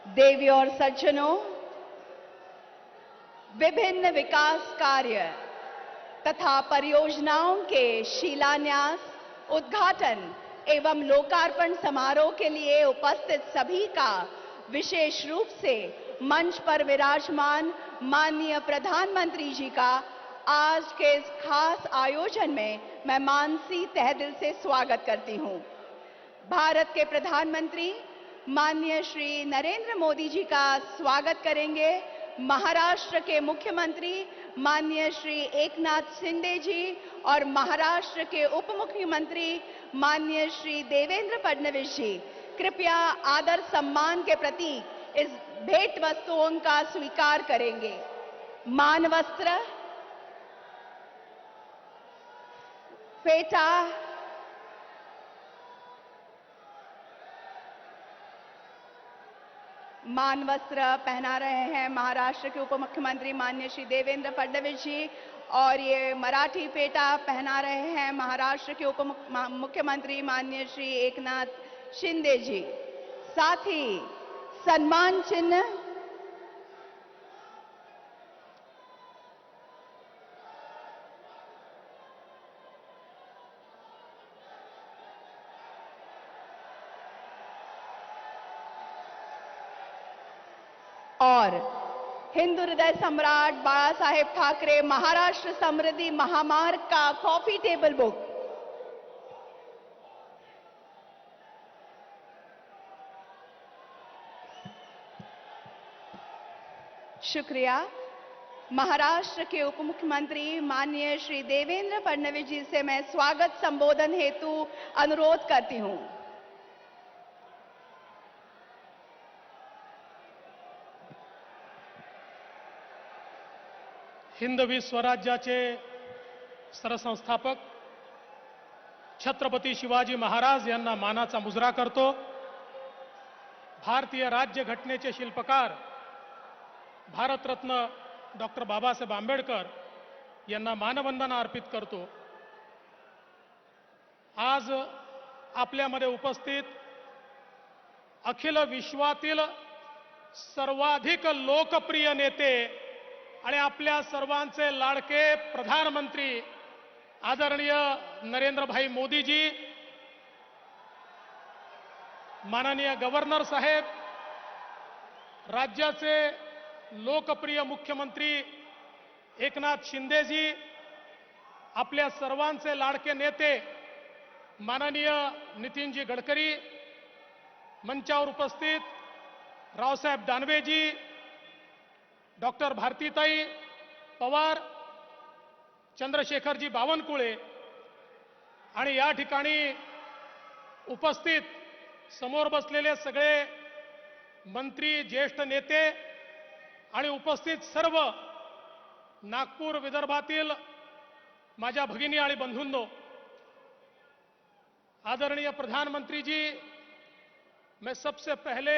देवी और सज्जनों, विभिन्न विकास कार्य तथा परियोजनाओं के शिलान्यास, उद्घाटन एवं लोकार्पण समारोह के लिए उपस्थित सभी का विशेष रूप से मंच पर विराजमान माननीय प्रधानमंत्री जी का आज के इस खास आयोजन में मैं मानसी तहे दिल से स्वागत करती हूं। भारत के प्रधानमंत्री माननीय श्री नरेंद्र मोदी जी का स्वागत करेंगे महाराष्ट्र के मुख्यमंत्री माननीय श्री एकनाथ शिंदे जी और महाराष्ट्र के उप मुख्यमंत्री माननीय श्री देवेंद्र फडणवीस जी। कृपया आदर सम्मान के प्रतीक इस भेंट वस्तुओं का स्वीकार करेंगे। मानवस्त्र, फेटा, मानवस्त्र पहना रहे हैं महाराष्ट्र के उप मुख्यमंत्री माननीय श्री देवेंद्र फडणवीस जी और ये मराठी पेटा पहना रहे हैं महाराष्ट्र के उप मुख्यमंत्री माननीय श्री एकनाथ शिंदे जी। साथ ही सम्मान चिन्ह और हिंदू हृदय सम्राट बाला साहेब ठाकरे महाराष्ट्र समृद्धि महामार्ग का कॉफी टेबल बुक। शुक्रिया। महाराष्ट्र के उप मुख्यमंत्री माननीय श्री देवेंद्र फडणवीस जी से मैं स्वागत संबोधन हेतु अनुरोध करती हूं। हिंदवी स्वराज्याचे सरसंस्थापक छत्रपती शिवाजी महाराज यांना मानाचा मुजरा करतो। भारतीय राज्यघटनेचे शिल्पकार भारतरत्न डॉक्टर बाबासाहेब आंबेडकर यांना मानवंदना अर्पित करतो। आज आपल्यामध्ये उपस्थित अखिल विश्वातील सर्वाधिक लोकप्रिय नेते आणि आपल्या सर्वांचे लाडके प्रधानमंत्री आदरणीय नरेंद्रभाई मोदीजी, माननीय गव्हर्नर साहेब, राज्याचे लोकप्रिय मुख्यमंत्री एकनाथ शिंदेजी, आपल्या सर्वांचे लाडके नेते माननीय नितीनजी गडकरी, मंचावर उपस्थित रावसाहेब दानवेजी, डॉक्टर भारतीताई पवार, चंद्रशेखरजी बावनकुळे आणि या ठिकाणी उपस्थित समोर बसलेले सगळे मंत्री, ज्येष्ठ नेते आणि उपस्थित सर्व नागपूर विदर्भातील माझ्या भगिनी आणि बंधूंनो, आदरणीय प्रधानमंत्री जी, मैं सबसे पहले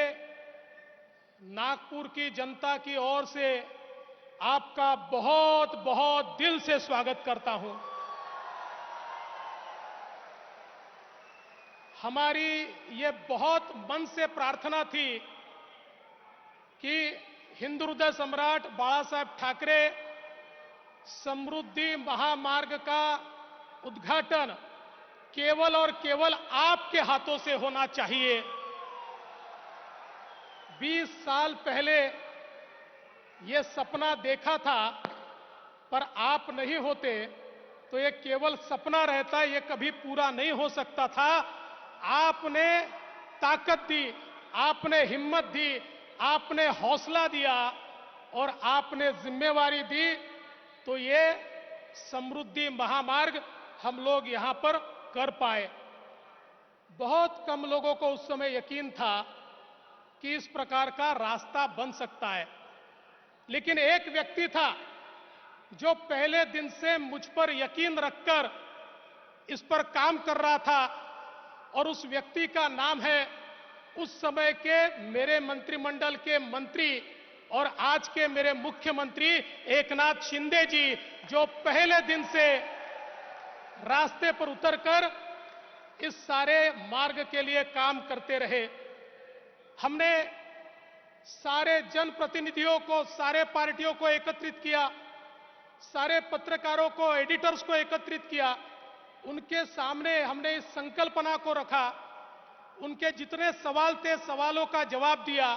नागपुर की जनता की ओर से आपका बहुत बहुत दिल से स्वागत करता हूं। हमारी ये बहुत मन से प्रार्थना थी कि हिंदू हृदय सम्राट बाला साहेब ठाकरे समृद्धि महामार्ग का उद्घाटन केवल और केवल आपके हाथों से होना चाहिए। 20 साल पहले ये सपना देखा था, पर आप नहीं होते तो ये केवल सपना रहता, ये कभी पूरा नहीं हो सकता था। आपने ताकत दी, आपने हिम्मत दी, आपने हौसला दिया और आपने जिम्मेवारी दी, तो ये समृद्धि महामार्ग हम लोग यहां पर कर पाए। बहुत कम लोगों को उस समय यकीन था कि इस प्रकार का रास्ता बन सकता है, लेकिन एक व्यक्ति था जो पहले दिन से मुझ पर यकीन रखकर इस पर काम कर रहा था और उस व्यक्ति का नाम है उस समय के मेरे मंत्रिमंडल के मंत्री और आज के मेरे मुख्यमंत्री एकनाथ शिंदे जी, जो पहले दिन से रास्ते पर उतरकर इस सारे मार्ग के लिए काम करते रहे। हमने सारे जनप्रतिनिधियों को, सारे पार्टियों को एकत्रित किया, सारे पत्रकारों को, एडिटर्स को एकत्रित किया, उनके सामने हमने इस संकल्पना को रखा, उनके जितने सवाल थे सवालों का जवाब दिया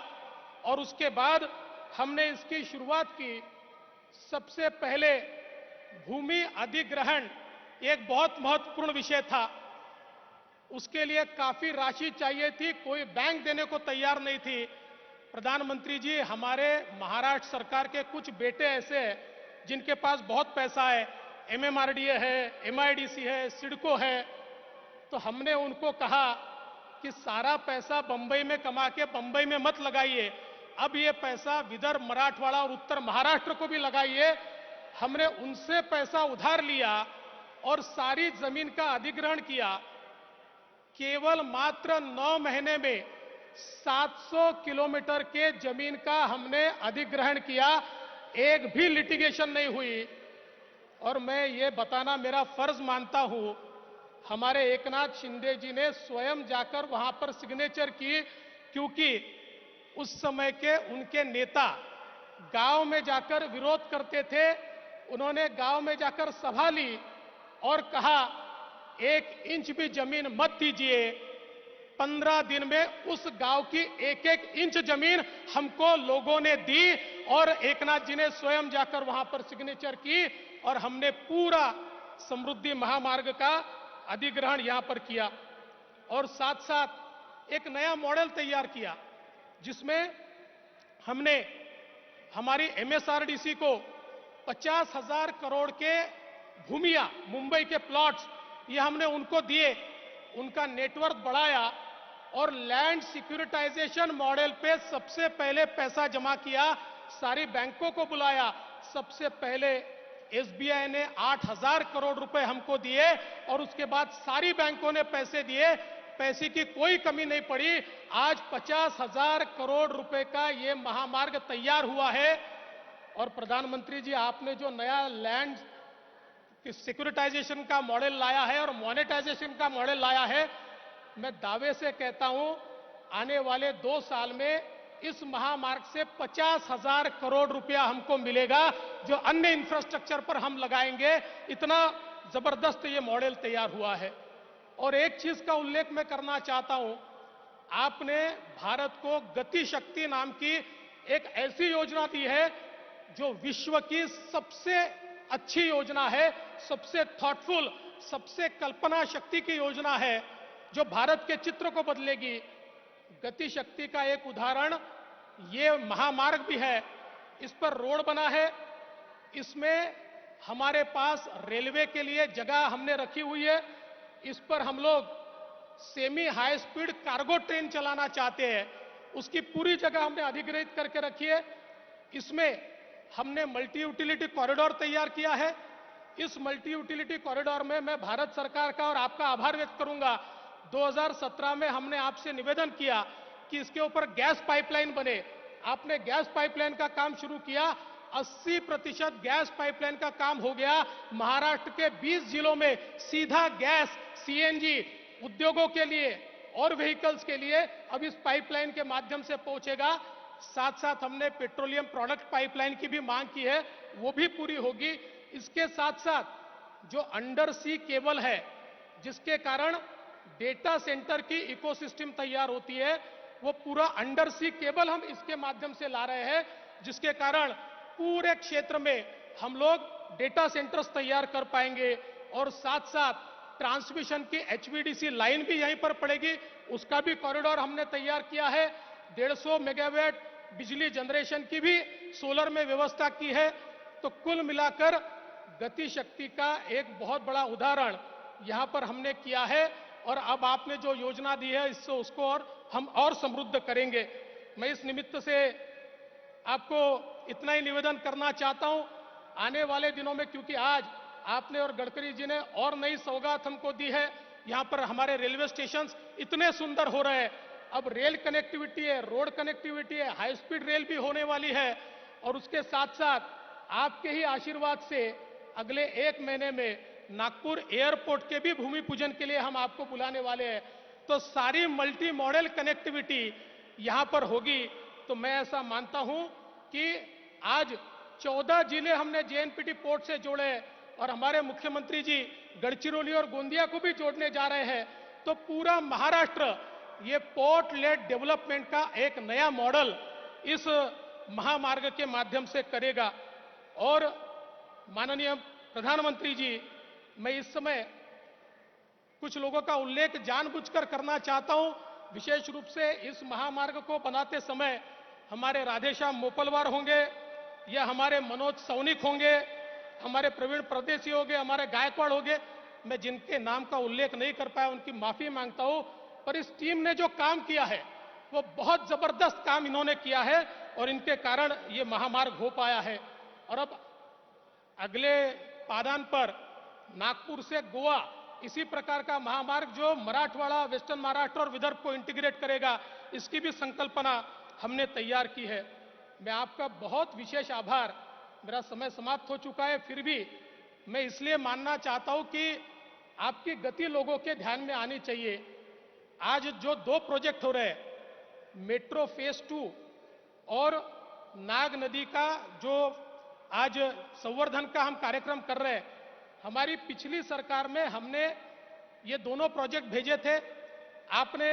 और उसके बाद हमने इसकी शुरुआत की। सबसे पहले भूमि अधिग्रहण एक बहुत महत्वपूर्ण विषय था। उसके लिए काफी राशि चाहिए थी, कोई बैंक देने को तैयार नहीं थी। प्रधानमंत्री जी, हमारे महाराष्ट्र सरकार के कुछ बेटे ऐसे हैं जिनके पास बहुत पैसा है, एमएमआरडीए है, एमआईडीसी है, सिडको है। तो हमने उनको कहा कि सारा पैसा बंबई में कमा के बंबई में मत लगाइए, अब ये पैसा विदर्भ, मराठवाड़ा और उत्तर महाराष्ट्र को भी लगाइए। हमने उनसे पैसा उधार लिया और सारी जमीन का अधिग्रहण किया। केवल मात्र 9 महीने में 700 किलोमीटर के जमीन का हमने अधिग्रहण किया, एक भी लिटिगेशन नहीं हुई। और मैं ये बताना मेरा फर्ज मानता हूं, हमारे एकनाथ शिंदे जी ने स्वयं जाकर वहां पर सिग्नेचर की, क्योंकि उस समय के उनके नेता गांव में जाकर विरोध करते थे। उन्होंने गांव में जाकर सभा ली और कहा 1 इंच भी जमीन मत दीजिए। 15 दिन में उस गांव की 1-1 इंच जमीन हमको लोगों ने दी और एकनाथ जी ने स्वयं जाकर वहां पर सिग्नेचर की और हमने पूरा समृद्धि महामार्ग का अधिग्रहण यहां पर किया। और साथ साथ एक नया मॉडल तैयार किया जिसमें हमने हमारी एमएसआरडीसी को 50,000 करोड़ के भूमिया, मुंबई के प्लॉट्स, ये हमने उनको दिए, उनका नेटवर्क बढ़ाया और लैंड सिक्योरिटाइजेशन मॉडल पे सबसे पहले पैसा जमा किया, सारी बैंकों को बुलाया। सबसे पहले एसबीआई ने 8,000 करोड़ रुपए हमको दिए और उसके बाद सारी बैंकों ने पैसे दिए, पैसे की कोई कमी नहीं पड़ी। आज 50,000 करोड़ रुपए का ये महामार्ग तैयार हुआ है। और प्रधानमंत्री जी, आपने जो नया लैंड सिक्योरिटाइजेशन का मॉडल लाया है और मोनेटाइजेशन का मॉडल लाया है, मैं दावे से कहता हूं आने वाले 2 साल में इस महामार्ग से 50,000 करोड़ रुपया हमको मिलेगा, जो अन्य इंफ्रास्ट्रक्चर पर हम लगाएंगे। इतना जबरदस्त ये मॉडल तैयार हुआ है। और एक चीज का उल्लेख मैं करना चाहता हूं, आपने भारत को गति शक्ति नाम की एक ऐसी योजना दी है जो विश्व की सबसे अच्छी योजना है, सबसे थॉटफुल, सबसे कल्पना शक्ति की योजना है, जो भारत के चित्र को बदलेगी। गति शक्ति का एक उदाहरण ये महामार्ग भी है। इस पर रोड बना है, इसमें हमारे पास रेलवे के लिए जगह हमने रखी हुई है। इस पर हम लोग semi high speed cargo train चलाना चाहते हैं, उसकी पूरी जगह हमने अधिग्रहित करके रखी है। इसमें हमने मल्टी यूटिलिटी कॉरिडोर तैयार किया है। इस मल्टी यूटिलिटी कॉरिडोर में मैं भारत सरकार का और आपका आभार व्यक्त करूंगा। 2017 में हमने आपसे निवेदन किया कि इसके ऊपर गैस पाइपलाइन बने, आपने गैस पाइपलाइन का काम शुरू किया। 80% गैस पाइपलाइन का काम हो गया। महाराष्ट्र के 20 जिलों में सीधा गैस, सीएनजी उद्योगों के लिए और व्हीकल्स के लिए अब इस पाइपलाइन के माध्यम से पहुंचेगा। साथ साथ हमने पेट्रोलियम प्रोडक्ट पाइपलाइन की भी मांग की है, वो भी पूरी होगी। इसके साथ साथ जो अंडर सी केबल है, जिसके कारण डेटा सेंटर की इकोसिस्टम तैयार होती है, वो पूरा अंडर सी केबल हम इसके माध्यम से ला रहे हैं, जिसके कारण पूरे क्षेत्र में हम लोग डेटा सेंटर्स तैयार कर पाएंगे। और साथ साथ ट्रांसमिशन की एचवीडीसी लाइन भी यहीं पर पड़ेगी, उसका भी कॉरिडोर हमने तैयार किया है। 150 मेगावाट बिजली जनरेशन की भी सोलर में व्यवस्था की है। तो कुल मिलाकर गति शक्ति का एक बहुत बड़ा उदाहरण यहां पर हमने किया है। और अब आपने जो योजना दी है, इससे उसको हम और समृद्ध करेंगे। मैं इस निमित्त से आपको इतना ही निवेदन करना चाहता हूं, आने वाले दिनों में, क्योंकि आज आपने और गडकरी जी ने और नई सौगात हमको दी है। यहां पर हमारे रेलवे स्टेशन इतने सुंदर हो रहे हैं, अब रेल कनेक्टिविटी है, रोड कनेक्टिविटी है, हाई स्पीड रेल भी होने वाली है। और उसके साथ साथ आपके ही आशीर्वाद से अगले 1 महीने में नागपुर एयरपोर्ट के भी भूमि पूजन के लिए हम आपको बुलाने वाले हैं। तो सारी मल्टी मॉडल कनेक्टिविटी यहां पर होगी, तो मैं ऐसा मानता हूं कि आज 14 जिले हमने जेएनपीटी पोर्ट से जोड़े और हमारे मुख्यमंत्री जी गढ़चिरौली और गोंदिया को भी जोड़ने जा रहे हैं, तो पूरा महाराष्ट्र ये पोर्ट लेड डेवलपमेंट का एक नया मॉडल इस महामार्ग के माध्यम से करेगा। और माननीय प्रधानमंत्री जी, मैं इस समय कुछ लोगों का उल्लेख जानबूझकर करना चाहता हूं। विशेष रूप से इस महामार्ग को बनाते समय हमारे राधेश्याम मोपलवार होंगे या हमारे मनोज सौनिक होंगे, हमारे प्रवीण परदेसी होंगे, हमारे गायकवाड़ होंगे, मैं जिनके नाम का उल्लेख नहीं कर पाया उनकी माफी मांगता हूं। पर इस टीम ने जो काम किया है वो बहुत जबरदस्त काम इन्होंने किया है और इनके कारण ये महामार्ग हो पाया है। और अब अगले पादान पर नागपुर से गोवा इसी प्रकार का महामार्ग जो मराठवाड़ा, वेस्टर्न महाराष्ट्र और विदर्भ को इंटीग्रेट करेगा, इसकी भी संकल्पना हमने तैयार की है। मैं आपका बहुत विशेष आभार, मेरा समय समाप्त हो चुका है, फिर भी मैं इसलिए मानना चाहता हूं कि आपकी गति लोगों के ध्यान में आनी चाहिए। आज जो 2 प्रोजेक्ट हो रहे हैं, मेट्रो फेज 2 और नाग नदी का जो आज संवर्धन का हम कार्यक्रम कर रहे हैं, हमारी पिछली सरकार में हमने ये दोनों प्रोजेक्ट भेजे थे, आपने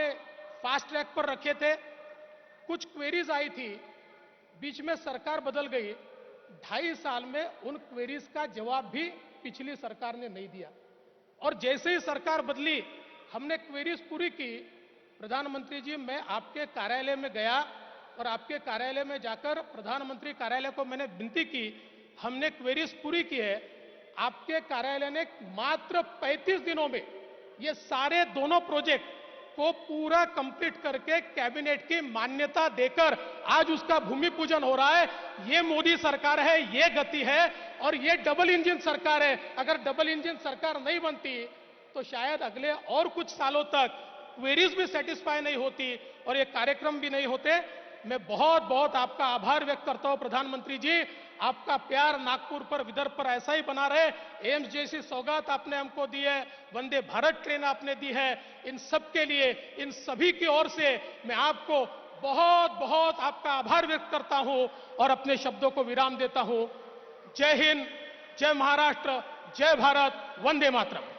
फास्ट ट्रैक पर रखे थे। कुछ क्वेरीज आई थी, बीच में सरकार बदल गई, 2.5 साल में उन क्वेरीज का जवाब भी पिछली सरकार ने नहीं दिया। और जैसे ही सरकार बदली हमने क्वेरीज पूरी की। प्रधानमंत्री जी, मैं आपके कार्यालय में गया और आपके कार्यालय में जाकर प्रधानमंत्री कार्यालय को मैंने विनती की, हमने क्वेरीज पूरी की है। आपके कार्यालय ने मात्र 35 दिनों में ये सारे दोनों प्रोजेक्ट को पूरा कंप्लीट करके कैबिनेट की मान्यता देकर आज उसका भूमि पूजन हो रहा है। ये मोदी सरकार है, ये गति है और ये डबल इंजन सरकार है। अगर डबल इंजन सरकार नहीं बनती तो शायद अगले और कुछ सालों तक क्वेरीज भी सेटिस्फाई नहीं होती और ये कार्यक्रम भी नहीं होते। मैं बहुत बहुत आपका आभार व्यक्त करता हूं प्रधानमंत्री जी। आपका प्यार नागपुर पर, विदर्भ पर ऐसा ही बना रहे। एम्स जैसी सौगात आपने हमको दी है, वंदे भारत ट्रेन आपने दी है, इन सब के लिए, इन सभी की ओर से मैं आपको बहुत बहुत आपका आभार व्यक्त करता हूं और अपने शब्दों को विराम देता हूं। जय हिंद, जय महाराष्ट्र, जय भारत, वंदे मातरम।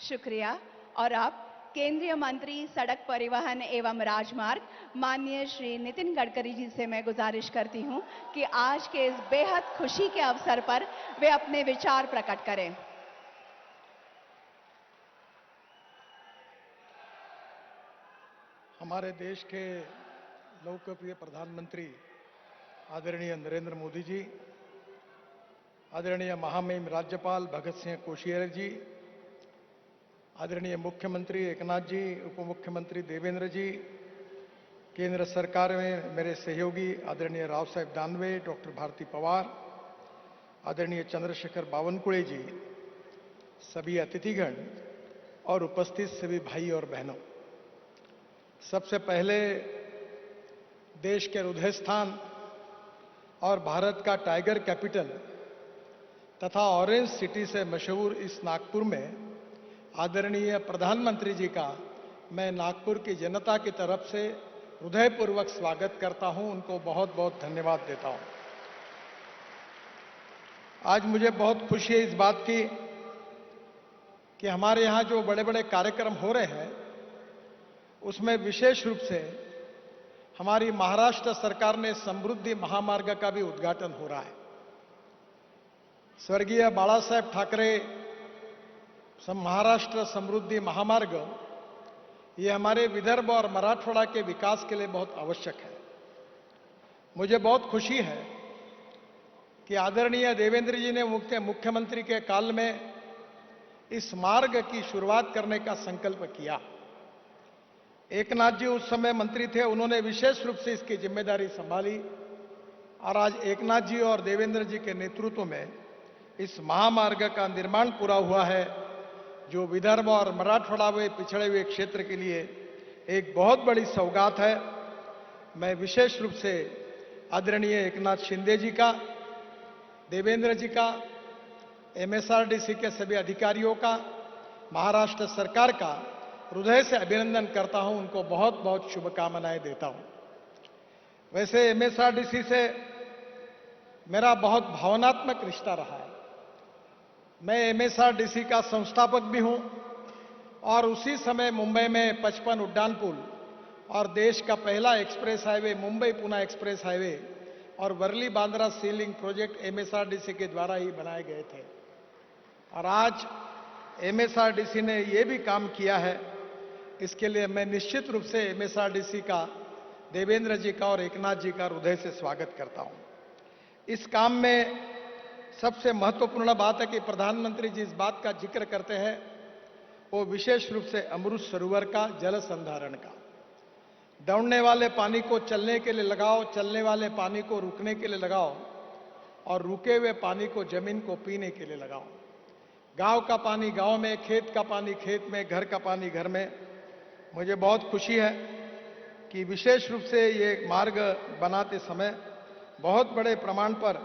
शुक्रिया। और अब केंद्रीय मंत्री सड़क परिवहन एवं राजमार्ग माननीय श्री नितिन गडकरी जी से मैं गुजारिश करती हूं कि आज के इस बेहद खुशी के अवसर पर वे अपने विचार प्रकट करें। हमारे देश के लोकप्रिय प्रधानमंत्री आदरणीय नरेंद्र मोदी जी, आदरणीय महामहिम राज्यपाल भगत सिंह कोश्यारी जी, आदरणीय मुख्यमंत्री एकनाथ जी, उप मुख्यमंत्री देवेंद्र जी, केंद्र सरकार में मेरे सहयोगी आदरणीय राव साहेब दानवे, डॉक्टर भारती पवार, आदरणीय चंद्रशेखर बावनकुळे जी, सभी अतिथिगण और उपस्थित सभी भाई और बहनों, सबसे पहले देश के हृदय स्थान और भारत का टाइगर कैपिटल तथा ऑरेंज सिटी से मशहूर इस नागपुर में आदरणीय प्रधानमंत्री जी का मैं नागपुर की जनता की तरफ से हृदयपूर्वक स्वागत करता हूं, उनको बहुत बहुत धन्यवाद देता हूं। आज मुझे बहुत खुशी है इस बात की कि हमारे यहां जो बड़े बड़े कार्यक्रम हो रहे हैं उसमें विशेष रूप से हमारी महाराष्ट्र सरकार ने समृद्धि महामार्ग का भी उद्घाटन हो रहा है। स्वर्गीय बाला साहेब ठाकरे महाराष्ट्र समृद्धि महामार्ग ये हमारे विदर्भ और मराठवाड़ा के विकास के लिए बहुत आवश्यक है। मुझे बहुत खुशी है कि आदरणीय देवेंद्र जी ने मुख्यमंत्री के काल में इस मार्ग की शुरुआत करने का संकल्प किया। एकनाथ जी उस समय मंत्री थे, उन्होंने विशेष रूप से इसकी जिम्मेदारी संभाली और आज एकनाथ जी और देवेंद्र जी के नेतृत्व में इस महामार्ग का निर्माण पूरा हुआ है, जो विदर्भ और मराठवाड़ा में पिछड़े हुए क्षेत्र के लिए एक बहुत बड़ी सौगात है। मैं विशेष रूप से आदरणीय एकनाथ शिंदे जी का, देवेंद्र जी का, एमएसआरडीसी के सभी अधिकारियों का, महाराष्ट्र सरकार का हृदय से अभिनंदन करता हूं, उनको बहुत बहुत शुभकामनाएं देता हूं। वैसे एमएसआरडीसी से मेरा बहुत भावनात्मक रिश्ता रहा है। मैं एमएसआरडीसी का संस्थापक भी हूं और उसी समय मुंबई में 55 उड्डान पुल और देश का पहला express highway Mumbai Pune express highway और वर्ली बांद्रा सी लिंक प्रोजेक्ट एमएसआरडीसी के द्वारा ही बनाए गए थे। और आज एमएसआरडीसी ने यह भी काम किया है, इसके लिए मैं निश्चित रूप से एमएसआरडीसी का, देवेंद्र जी का और एकनाथ जी का हृदय से स्वागत करता हूं। इस काम में सबसे महत्वपूर्ण बात है कि प्रधानमंत्री जी इस बात का जिक्र करते हैं, वो विशेष रूप से अमृत सरोवर का जल संधारण का। दौड़ने वाले पानी को चलने के लिए लगाओ, चलने वाले पानी को रुकने के लिए लगाओ और रुके हुए पानी को जमीन को पीने के लिए लगाओ। गांव का पानी गांव में, खेत का पानी खेत में, घर का पानी घर में। मुझे बहुत खुशी है कि विशेष रूप से ये मार्ग बनाते समय बहुत बड़े प्रमाण पर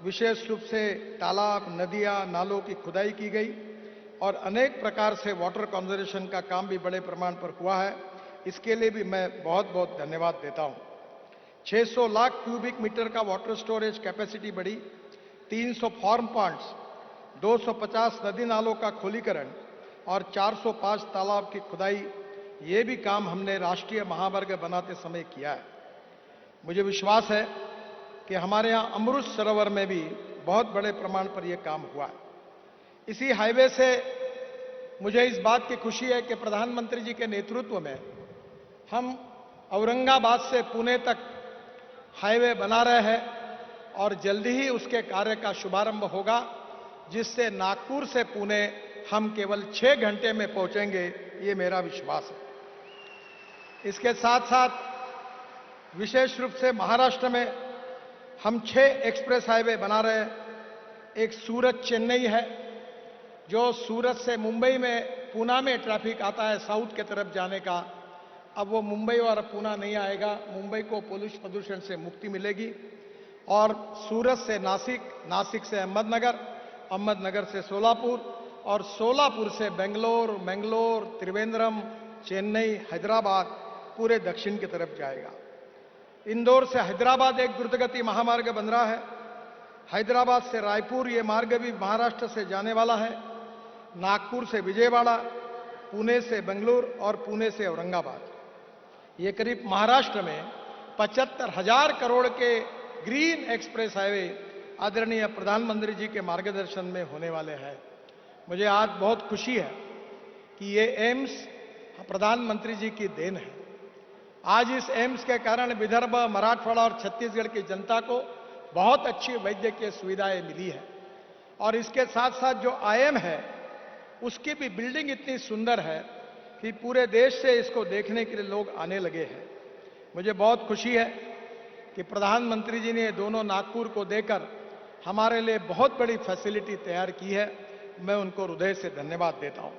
विशेष रूप से तालाब, नदियां, नालों की खुदाई की गई और अनेक प्रकार से वाटर कंजर्वेशन का काम भी बड़े प्रमाण पर हुआ है। इसके लिए भी मैं बहुत बहुत धन्यवाद देता हूं। 600 लाख क्यूबिक मीटर का वाटर स्टोरेज कैपेसिटी बढ़ी, 300 फार्म पॉन्ड्स, 250 नदी नालों का खोलीकरण और 405 तालाब की खुदाई, ये भी काम हमने राष्ट्रीय महामार्ग बनाते समय किया है। मुझे विश्वास है कि हमारे यहाँ अमृत सरोवर में भी बहुत बड़े प्रमाण पर यह काम हुआ है। इसी हाईवे से मुझे इस बात की खुशी है कि प्रधानमंत्री जी के नेतृत्व में हम औरंगाबाद से पुणे तक हाईवे बना रहे हैं और जल्दी ही उसके कार्य का शुभारंभ होगा, जिससे नागपुर से पुणे हम केवल 6 घंटे में पहुंचेंगे, ये मेरा विश्वास है। इसके साथ साथ विशेष रूप से महाराष्ट्र में हम 6 एक्सप्रेस हाईवे बना रहे हैं। एक सूरत चेन्नई है, जो सूरत से मुंबई में पूना में ट्रैफिक आता है साउथ के तरफ जाने का, अब वो मुंबई और पूना नहीं आएगा। मुंबई को पोल्यूशन प्रदूषण से मुक्ति मिलेगी। और सूरत से नासिक, नासिक से अहमदनगर, अहमदनगर से सोलापुर और सोलापुर से बेंगलोर, मैंगलोर, त्रिवेंद्रम, चेन्नई, हैदराबाद पूरे दक्षिण की तरफ जाएगा। इंदौर से हैदराबाद एक द्रुतगति महामार्ग बन रहा है। हैदराबाद से रायपुर ये मार्ग भी महाराष्ट्र से जाने वाला है। नागपुर से विजयवाड़ा, पुणे से बेंगलुरु और पुणे से औरंगाबाद। ये करीब महाराष्ट्र में 75,000 करोड़ के ग्रीन एक्सप्रेस हाईवे आदरणीय प्रधानमंत्री जी के मार्गदर्शन में होने वाले हैं। मुझे आज बहुत खुशी है कि ये एम्स प्रधानमंत्री जी की देन है। आज इस एम्स के कारण विदर्भ, मराठवाड़ा और छत्तीसगढ़ की जनता को बहुत अच्छी वैद्यकीय सुविधाएं मिली है। और इसके साथ साथ जो आईएम है उसकी भी बिल्डिंग इतनी सुंदर है कि पूरे देश से इसको देखने के लिए लोग आने लगे हैं। मुझे बहुत खुशी है कि प्रधानमंत्री जी ने दोनों नागपुर को देकर हमारे लिए बहुत बड़ी फैसिलिटी तैयार की है। मैं उनको हृदय से धन्यवाद देता हूं।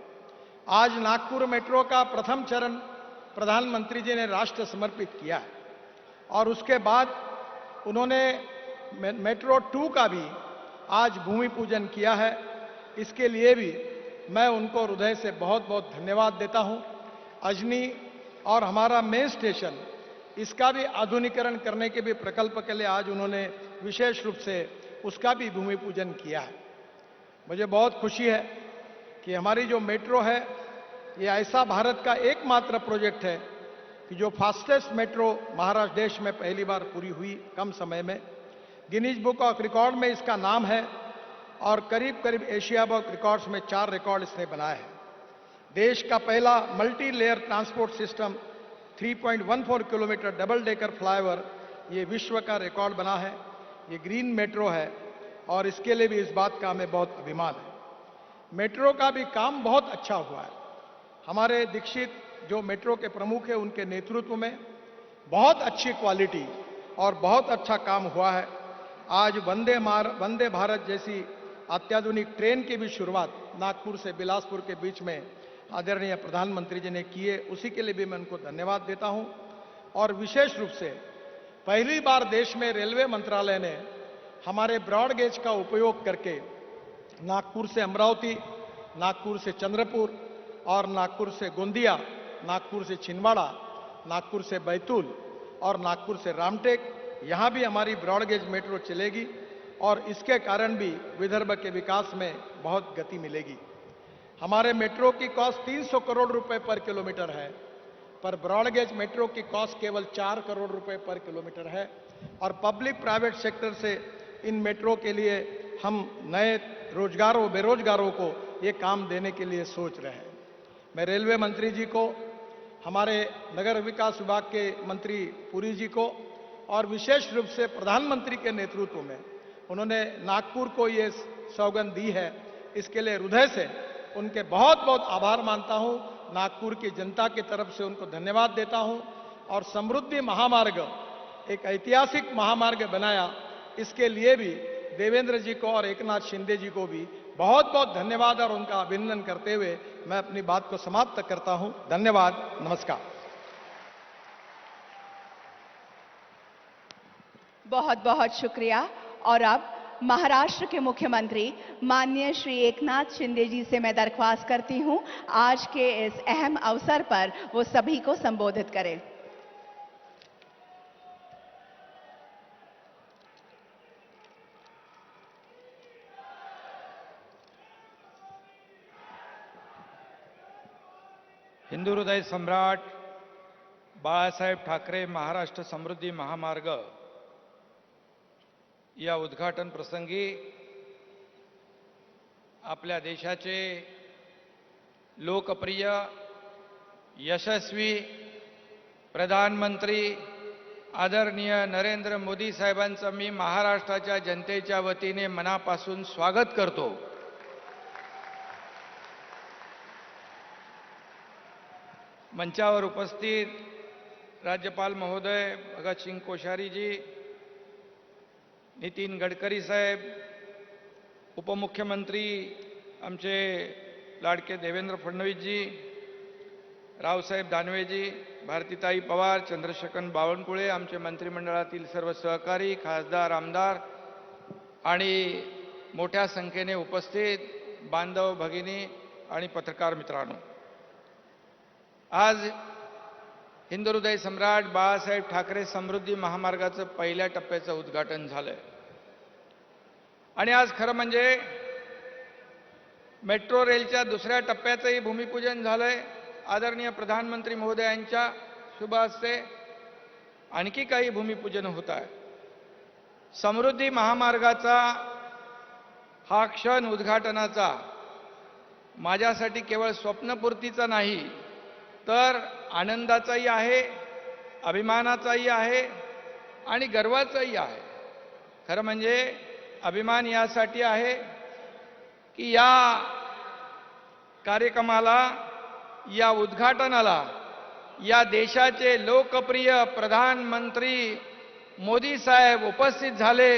आज नागपुर मेट्रो का प्रथम चरण प्रधानमंत्री जी ने राष्ट्र समर्पित किया है और उसके बाद उन्होंने मेट्रो 2 का भी आज भूमि पूजन किया है। इसके लिए भी मैं उनको हृदय से बहुत बहुत धन्यवाद देता हूं। अजनी और हमारा मेन स्टेशन, इसका भी आधुनिकीकरण करने के भी प्रकल्प के लिए आज उन्होंने विशेष रूप से उसका भी भूमि पूजन किया है। मुझे बहुत खुशी है कि हमारी जो मेट्रो है ये ऐसा भारत का एकमात्र प्रोजेक्ट है कि जो फास्टेस्ट मेट्रो महाराष्ट्र देश में पहली बार पूरी हुई कम समय में। गिनीज बुक ऑफ रिकॉर्ड में इसका नाम है और करीब करीब एशिया बुक रिकॉर्ड्स में 4 रिकॉर्ड इसने बनाए हैं। देश का पहला multi layer transport system 3.14 kilometre double decker flyover, ये विश्व का रिकॉर्ड बना है। ये ग्रीन मेट्रो है और इसके लिए भी इस बात का हमें बहुत अभिमान है। मेट्रो का भी काम बहुत अच्छा हुआ है। हमारे दीक्षित जो मेट्रो के प्रमुख हैं उनके नेतृत्व में बहुत अच्छी क्वालिटी और बहुत अच्छा काम हुआ है। आज वंदे भारत जैसी अत्याधुनिक ट्रेन की भी शुरुआत नागपुर से बिलासपुर के बीच में आदरणीय प्रधानमंत्री जी ने की है। उसी के लिए भी मैं उनको धन्यवाद देता हूं। और विशेष रूप से पहली बार देश में रेलवे मंत्रालय ने हमारे ब्रॉड गेज का उपयोग करके नागपुर से अमरावती, नागपुर से चंद्रपुर, और नागपुर से गोंदिया, नागपुर से छिंदवाड़ा, नागपुर से बैतूल और नागपुर से रामटेक, यहाँ भी हमारी ब्रॉडगेज मेट्रो चलेगी और इसके कारण भी विदर्भ के विकास में बहुत गति मिलेगी। हमारे मेट्रो की कॉस्ट 300 करोड़ रुपए पर किलोमीटर है, पर ब्रॉडगेज मेट्रो की कॉस्ट केवल 4 करोड़ रुपए पर किलोमीटर है और पब्लिक प्राइवेट सेक्टर से इन मेट्रो के लिए हम नए रोजगारों, बेरोजगारों को ये काम देने के लिए सोच रहे हैं। मैं रेलवे मंत्री जी को, हमारे नगर विकास विभाग के मंत्री पुरी जी को और विशेष रूप से प्रधानमंत्री के नेतृत्व में उन्होंने नागपुर को ये सौगंध दी है, इसके लिए हृदय से उनके बहुत बहुत आभार मानता हूं। नागपुर की जनता की तरफ से उनको धन्यवाद देता हूं और समृद्धि महामार्ग एक ऐतिहासिक महामार्ग बनाया, इसके लिए भी देवेंद्र जी को और एकनाथ शिंदे जी को भी बहुत बहुत धन्यवाद और उनका अभिनंदन करते हुए मैं अपनी बात को समाप्त करता हूं। धन्यवाद, नमस्कार। बहुत बहुत शुक्रिया। और अब महाराष्ट्र के मुख्यमंत्री माननीय श्री एकनाथ शिंदे जी से मैं दरख्वास्त करती हूं आज के इस अहम अवसर पर वो सभी को संबोधित करें। हिंदू हृदय सम्राट बाळासाहेब ठाकरे महाराष्ट्र समृद्धी महामार्ग या उद्घाटन प्रसंगी आपल्या देशाचे लोकप्रिय यशस्वी प्रधानमंत्री आदरणीय नरेंद्र मोदी साहेबांचं मी महाराष्ट्राच्या जनतेच्या वतीने मनापासून स्वागत करतो। मंचावर उपस्थित राज्यपाल महोदय भगतसिंग कोश्यारी जी, नितीन गडकरी साहेब, उपमुख्यमंत्री आमचे लाडके देवेंद्र फडणवीस जी, रावसाहेब दानवे जी, भारतीताई पवार, चंद्रशेखर बावनकुळे, आमचे मंत्रिमंडळातील सर्व सहकारी, खासदार, आमदार आणि मोठ्या संख्येने उपस्थित बांधव भगिनी आणि पत्रकार मित्रांनो, आज हिंदू हृदय सम्राट बाळासाहेब ठाकरे समृद्धी महामार्गाचं पहिल्या टप्प्याचं उद्घाटन झालंय आणि आज खरं म्हणजे मेट्रो रेलच्या दुसऱ्या टप्प्याचंही भूमिपूजन झालंय। आदरणीय प्रधानमंत्री महोदयांच्या शुभ हस्ते आणखी काही भूमिपूजन होत आहे। समृद्धी महामार्गाचा हा क्षण उद्घाटनाचा माझ्यासाठी केवळ स्वप्नपूर्तीचा नाही तर आनंदाचाही आहे, अभिमानाचाही आहे आणि गर्वाचाही आहे। खरं म्हणजे अभिमान यासाठी आहे की या कार्यक्रमाला, या उद्घाटनाला या देशाचे लोकप्रिय प्रधानमंत्री मोदी साहेब उपस्थित झाले,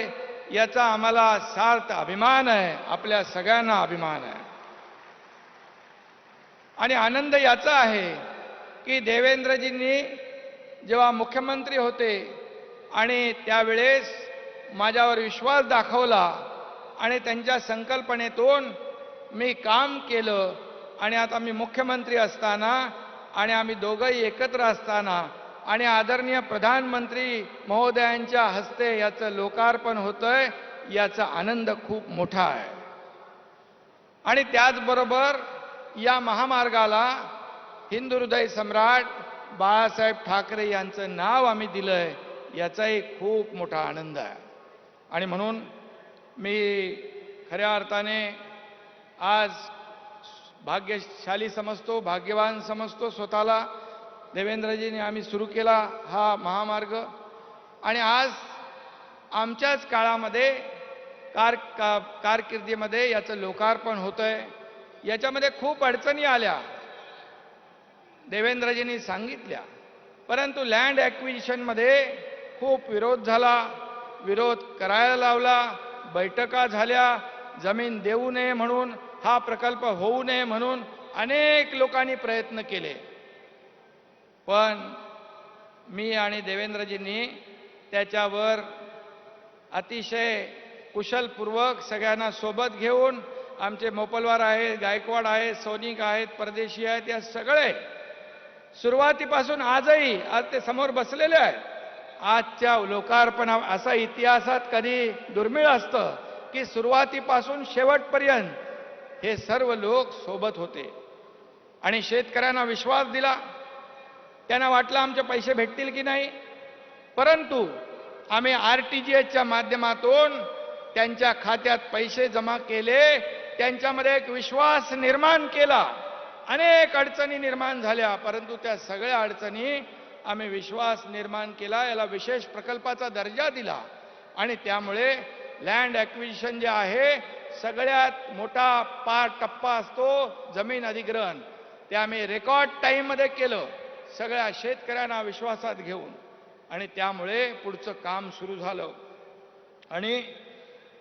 याचा आम्हाला सार्थ अभिमान आहे, आपल्या सगळ्यांना अभिमान आहे। आणि आनंद याचा आहे की देवेंद्रजींनी जेव्हा मुख्यमंत्री होते आणि त्यावेळेस माझ्यावर विश्वास दाखवला आणि त्यांच्या संकल्पनेतून मी काम केलं आणि आता मी मुख्यमंत्री असताना आणि आम्ही दोघंही एकत्र असताना आणि आदरणीय प्रधानमंत्री महोदयांच्या हस्ते याचं लोकार्पण होतंय, याचा आनंद खूप मोठा आहे। आणि त्याचबरोबर या महामार्गाला हिंदू हृदय सम्राट बाळासाहेब ठाकरे यांचं नाव आम्ही दिलंय, याचाही खूप मोठा आनंद आहे। आणि म्हणून मी खऱ्या अर्थाने आज भाग्यशाली समजतो, भाग्यवान समजतो स्वतःला। देवेंद्रजींनी आम्ही सुरू केला हा महामार्ग आणि आज आमच्याच काळामध्ये कारकिर्दीमध्ये याचं लोकार्पण होतंय। याच्यामध्ये खूप अडचणी आल्या, देवेंद्रजींनी सांगितल्या, परंतु लँड ॲक्विजिशनमध्ये खूप विरोध झाला, विरोध करायला लावला, बैठका झाल्या, जमीन देऊ नये म्हणून, हा प्रकल्प होऊ नये म्हणून अनेक लोकांनी प्रयत्न केले। पण मी आणि देवेंद्रजींनी त्याच्यावर अतिशय कुशलपूर्वक सगळ्यांना सोबत घेऊन आमचे मोपलवार आहेत, गायकवाड आहेत, सोनिक आहेत, परदेशी आहेत, या सगळे सुरुवातीपासून आजही आज ते समोर बसलेले आहेत. आजच्या लोकार्पणा असा इतिहासात कधी दुर्मिळ असतं की सुरुवातीपासून शेवटपर्यंत हे सर्व लोक सोबत होते आणि शेतकऱ्यांना विश्वास दिला. त्यांना वाटलं आमचे पैसे भेटतील की नाही, परंतु आम्ही RTGSच्या माध्यमातून त्यांच्या खात्यात पैसे जमा केले, त्यांच्यामध्ये एक विश्वास निर्माण केला. अनेक अडचणी निर्माण झाल्या, परंतु त्या सगळ्या अडचणी आम्ही विश्वास निर्माण केला, याला विशेष प्रकल्पाचा दर्जा दिला आणि त्यामुळे लँड ॲक्विजिशन जे आहे सगळ्यात मोठा टप्पा असतो जमीन अधिग्रहण, ते आम्ही रेकॉर्ड टाईममध्ये केलं सगळ्या शेतकऱ्यांना विश्वासात घेऊन आणि त्यामुळे पुढचं काम सुरू झालं. आणि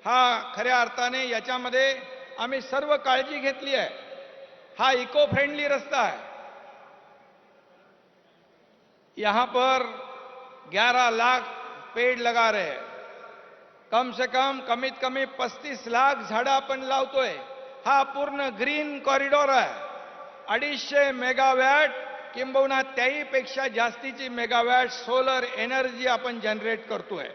हा खऱ्या अर्थाने याच्यामध्ये आम्ही सर्व काळजी घेतली आहे. हा इको फ्रेंडली रास्ता है. यहां पर 11 लाख पेड़ लगा रहे हैं. कम से कम कमीत कमी 35 लाख झाडं आपण लावतोय. हा पूर्ण ग्रीन कॉरिडॉर आहे. 250 मेगावॅट किंबहुना त्याहीपेक्षा जास्तीची मेगावॅट सोलर एनर्जी आपण जनरेट करतोय.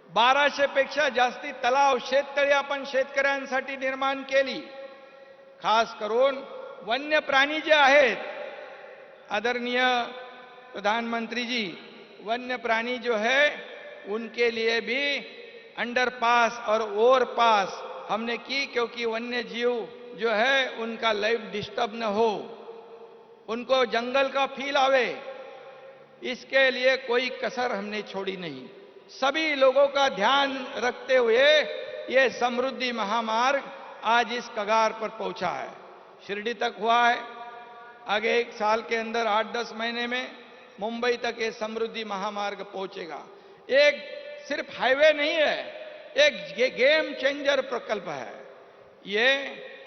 1200 पेक्षा जास्ती तलाव शेततळी आपण शेतकऱ्यांसाठी निर्माण केली. खास करून वन्य प्राणी जे आहेत, आदरणीय प्रधानमंत्री जी, वन्य प्राणी जो है उनके लिए भी अंडरपास और ओवरपास हमने की, क्योंकि वन्य जीव जो है उनका लाइफ डिस्टर्ब न हो, उनको जंगल का फील आवे, इसके लिए कोई कसर हमने छोड़ी नहीं. सभी लोगों का ध्यान रखते हुए ये समृद्धि महामार्ग आज इस कगार पर पहुंचा है. शिरडी तक हुआ है, आगे 1 साल के अंदर 8-10 महीने में मुंबई तक ये समृद्धि महामार्ग पहुंचेगा. एक सिर्फ हाईवे नहीं है, एक गेम चेंजर प्रकल्प है. ये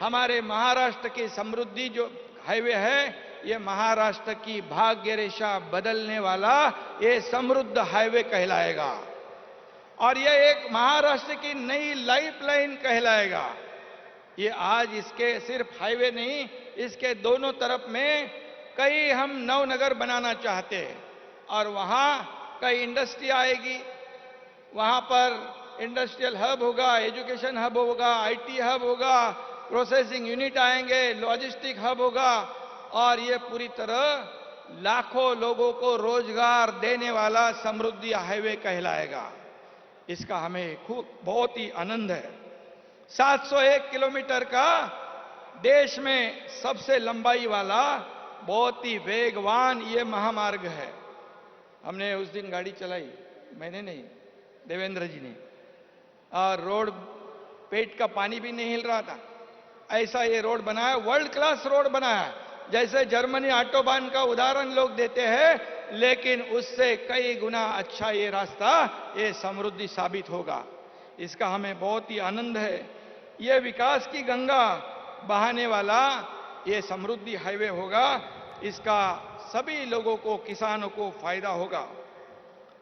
हमारे महाराष्ट्र की समृद्धि जो हाईवे है, ये महाराष्ट्र की भाग्य रेखा बदलने वाला ये समृद्ध हाईवे कहलाएगा और ये एक महाराष्ट्र की नई लाइफलाइन कहलाएगा. ये आज इसके सिर्फ हाईवे नहीं, इसके दोनों तरफ में कई हम नवनगर बनाना चाहते हैं और वहां कई इंडस्ट्री आएगी. वहां पर इंडस्ट्रियल हब होगा, एजुकेशन हब होगा, IT हब होगा, प्रोसेसिंग यूनिट आएंगे, लॉजिस्टिक हब होगा और ये पूरी तरह लाखों लोगों को रोजगार देने वाला समृद्धि हाईवे कहलाएगा. इसका हमें बहुत ही आनंद है. 701 किलोमीटर का देश में सबसे लंबाई वाला बहुत ही वेगवान ये महामार्ग है. हमने उस दिन गाड़ी चलाई, मैंने नहीं, देवेंद्र जी ने, और रोड पेट का पानी भी नहीं हिल रहा था. ऐसा ये रोड बनाया, वर्ल्ड क्लास रोड बनाया. जैसे जर्मनी ऑटोबान का उदाहरण लोग देते हैं, लेकिन उससे कई गुना अच्छा ये रास्ता ये समृद्धि साबित होगा. इसका हमें बहुत ही आनंद है. ये विकास की गंगा बहाने वाला ये समृद्धि हाईवे होगा. इसका सभी लोगों को, किसानों को फायदा होगा.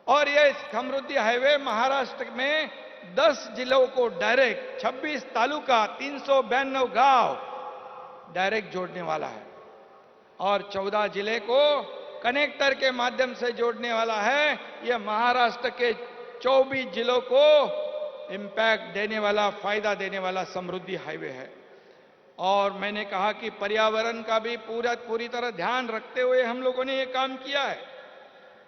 और ये समृद्धि हाईवे महाराष्ट्र में 10 जिलों को डायरेक्ट, 26 तालुका, 392 गांव डायरेक्ट जोड़ने वाला है और 14 जिले को कनेक्टर के माध्यम से जोड़ने वाला है. यह महाराष्ट्र के 24 जिलों को इंपैक्ट देने वाला, फायदा देने वाला समृद्धि हाईवे है. और मैंने कहा कि पर्यावरण का भी पूरी तरह ध्यान रखते हुए हम लोगों ने ये काम किया है.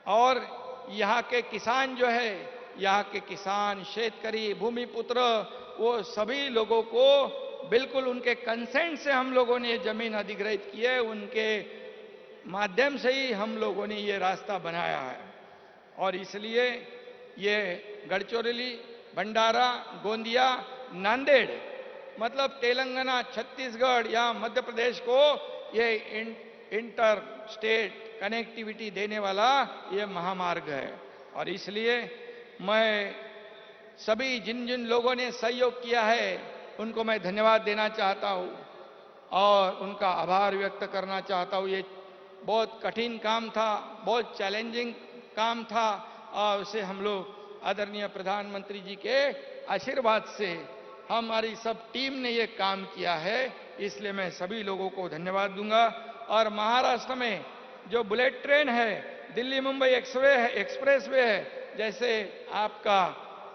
और यहाँ के किसान जो है, यहाँ के किसान, शेतकरी, भूमिपुत्र, वो सभी लोगों को बिल्कुल उनके कंसेंट से हम लोगों ने ये जमीन अधिग्रहित की है. उनके माध्यम से ही हम लोगों ने ये रास्ता बनाया है. और इसलिए ये गढ़चिरौली, भंडारा, गोंदिया, नांदेड़, मतलब तेलंगाना, छत्तीसगढ़ या मध्य प्रदेश को ये इंटर स्टेट कनेक्टिविटी देने वाला ये महामार्ग है. और इसलिए मैं सभी जिन जिन लोगों ने सहयोग किया है उनको मैं धन्यवाद देना चाहता हूं और उनका आभार व्यक्त करना चाहता हूं. ये बहुत कठिन काम था, बहुत चैलेंजिंग काम था और उसे हम लोग आदरणीय प्रधानमंत्री जी के आशीर्वाद से हमारी सब टीम ने ये काम किया है, इसलिए मैं सभी लोगों को धन्यवाद दूंगा। और महाराष्ट्र में जो बुलेट ट्रेन है, दिल्ली मुंबई एक्सप्रेस वे है, जैसे आपका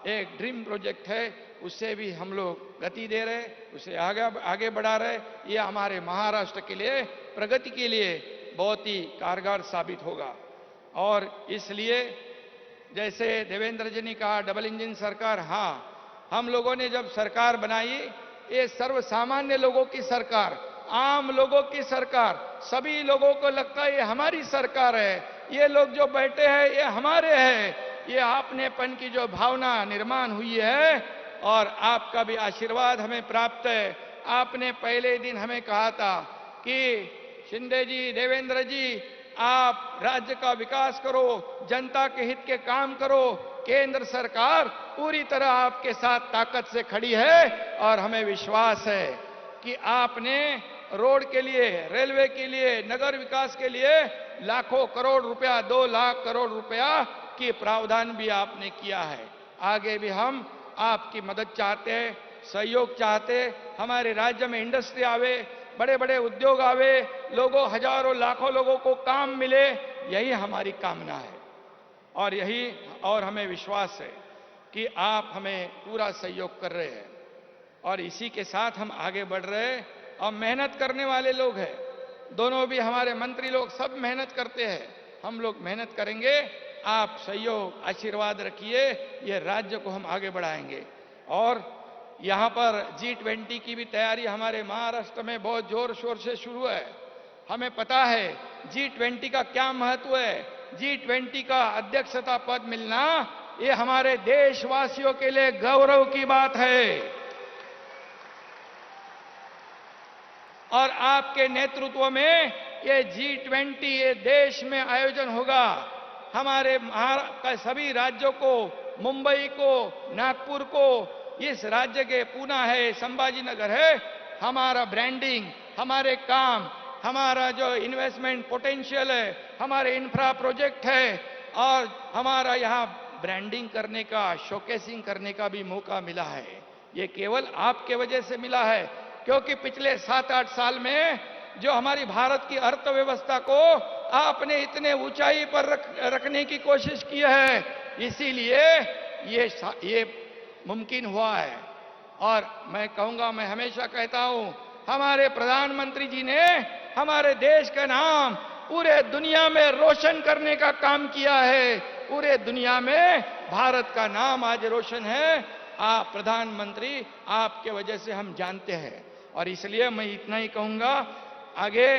एक ड्रीम प्रोजेक्ट है, उससे भी हम लोग गति दे रहे, उसे आगे बढ़ा रहे। ये हमारे महाराष्ट्र के लिए, प्रगति के लिए बहुत ही कारगर साबित होगा। और इसलिए जैसे देवेंद्र जी ने कहा डबल इंजन सरकार, हाँ, हम लोगों ने जब सरकार बनाई, ये सर्वसामान्य लोगों की सरकार, आम लोगों की सरकार, सभी लोगों को लगता है ये हमारी सरकार है, ये लोग जो बैठे हैं ये हमारे हैं, ये आपनेपन की जो भावना निर्माण हुई है और आपका भी आशीर्वाद हमें प्राप्त है। आपने पहले दिन हमें कहा था कि शिंदे जी, देवेंद्र जी, आप राज्य का विकास करो, जनता के हित के काम करो, केंद्र सरकार पूरी तरह आपके साथ ताकत से खड़ी है। और हमें विश्वास है कि आपने रोड के लिए, रेलवे के लिए, नगर विकास के लिए लाखों करोड़ रुपया, 2 लाख करोड़ रुपया की प्रावधान भी आपने किया है। आगे भी हम आपकी मदद चाहते हैं, सहयोग चाहते हैं। हमारे राज्य में इंडस्ट्री आवे, बड़े बड़े उद्योग आवे, लोगों, हजारों लाखों लोगों को काम मिले, यही हमारी कामना है। और हमें विश्वास है कि आप हमें पूरा सहयोग कर रहे हैं और इसी के साथ हम आगे बढ़ रहे हैं। और मेहनत करने वाले लोग हैं, दोनों भी हमारे मंत्री लोग सब मेहनत करते हैं, हम लोग मेहनत करेंगे। आप सहयोग, आशीर्वाद रखिए, ये राज्य को हम आगे बढ़ाएंगे। और यहाँ पर G20 की भी तैयारी हमारे महाराष्ट्र में बहुत जोर शोर से शुरू है। हमें पता है G20 का क्या महत्व है। G20 का अध्यक्षता पद मिलना ये हमारे देशवासियों के लिए गौरव की बात है। और आपके नेतृत्व में ये G20 ये देश में आयोजन होगा। हमारे सभी राज्यों को, मुंबई को, नागपुर को, इस राज्य के पूना है, संभाजीनगर है, हमारा ब्रांडिंग, हमारे काम, हमारा जो इन्वेस्टमेंट पोटेंशियल है, हमारे इंफ्रा प्रोजेक्ट है और हमारा यहाँ ब्रांडिंग करने का, शोकेसिंग करने का भी मौका मिला है। ये केवल आपके वजह से मिला है, क्योंकि पिछले 7-8 साल में जो हमारी भारत की अर्थव्यवस्था को आपने इतने ऊंचाई पर रखने की कोशिश की है, इसीलिए ये मुमकिन हुआ है। और मैं कहूंगा, मैं हमेशा कहता हूं, हमारे प्रधानमंत्री जी ने हमारे देश का नाम पूरे दुनिया में रोशन करने का काम किया है। पूरे दुनिया में भारत का नाम आज रोशन है। आप प्रधानमंत्री, आपके वजह से हम जानते हैं। और इसलिए मैं इतना ही कहूंगा, आगे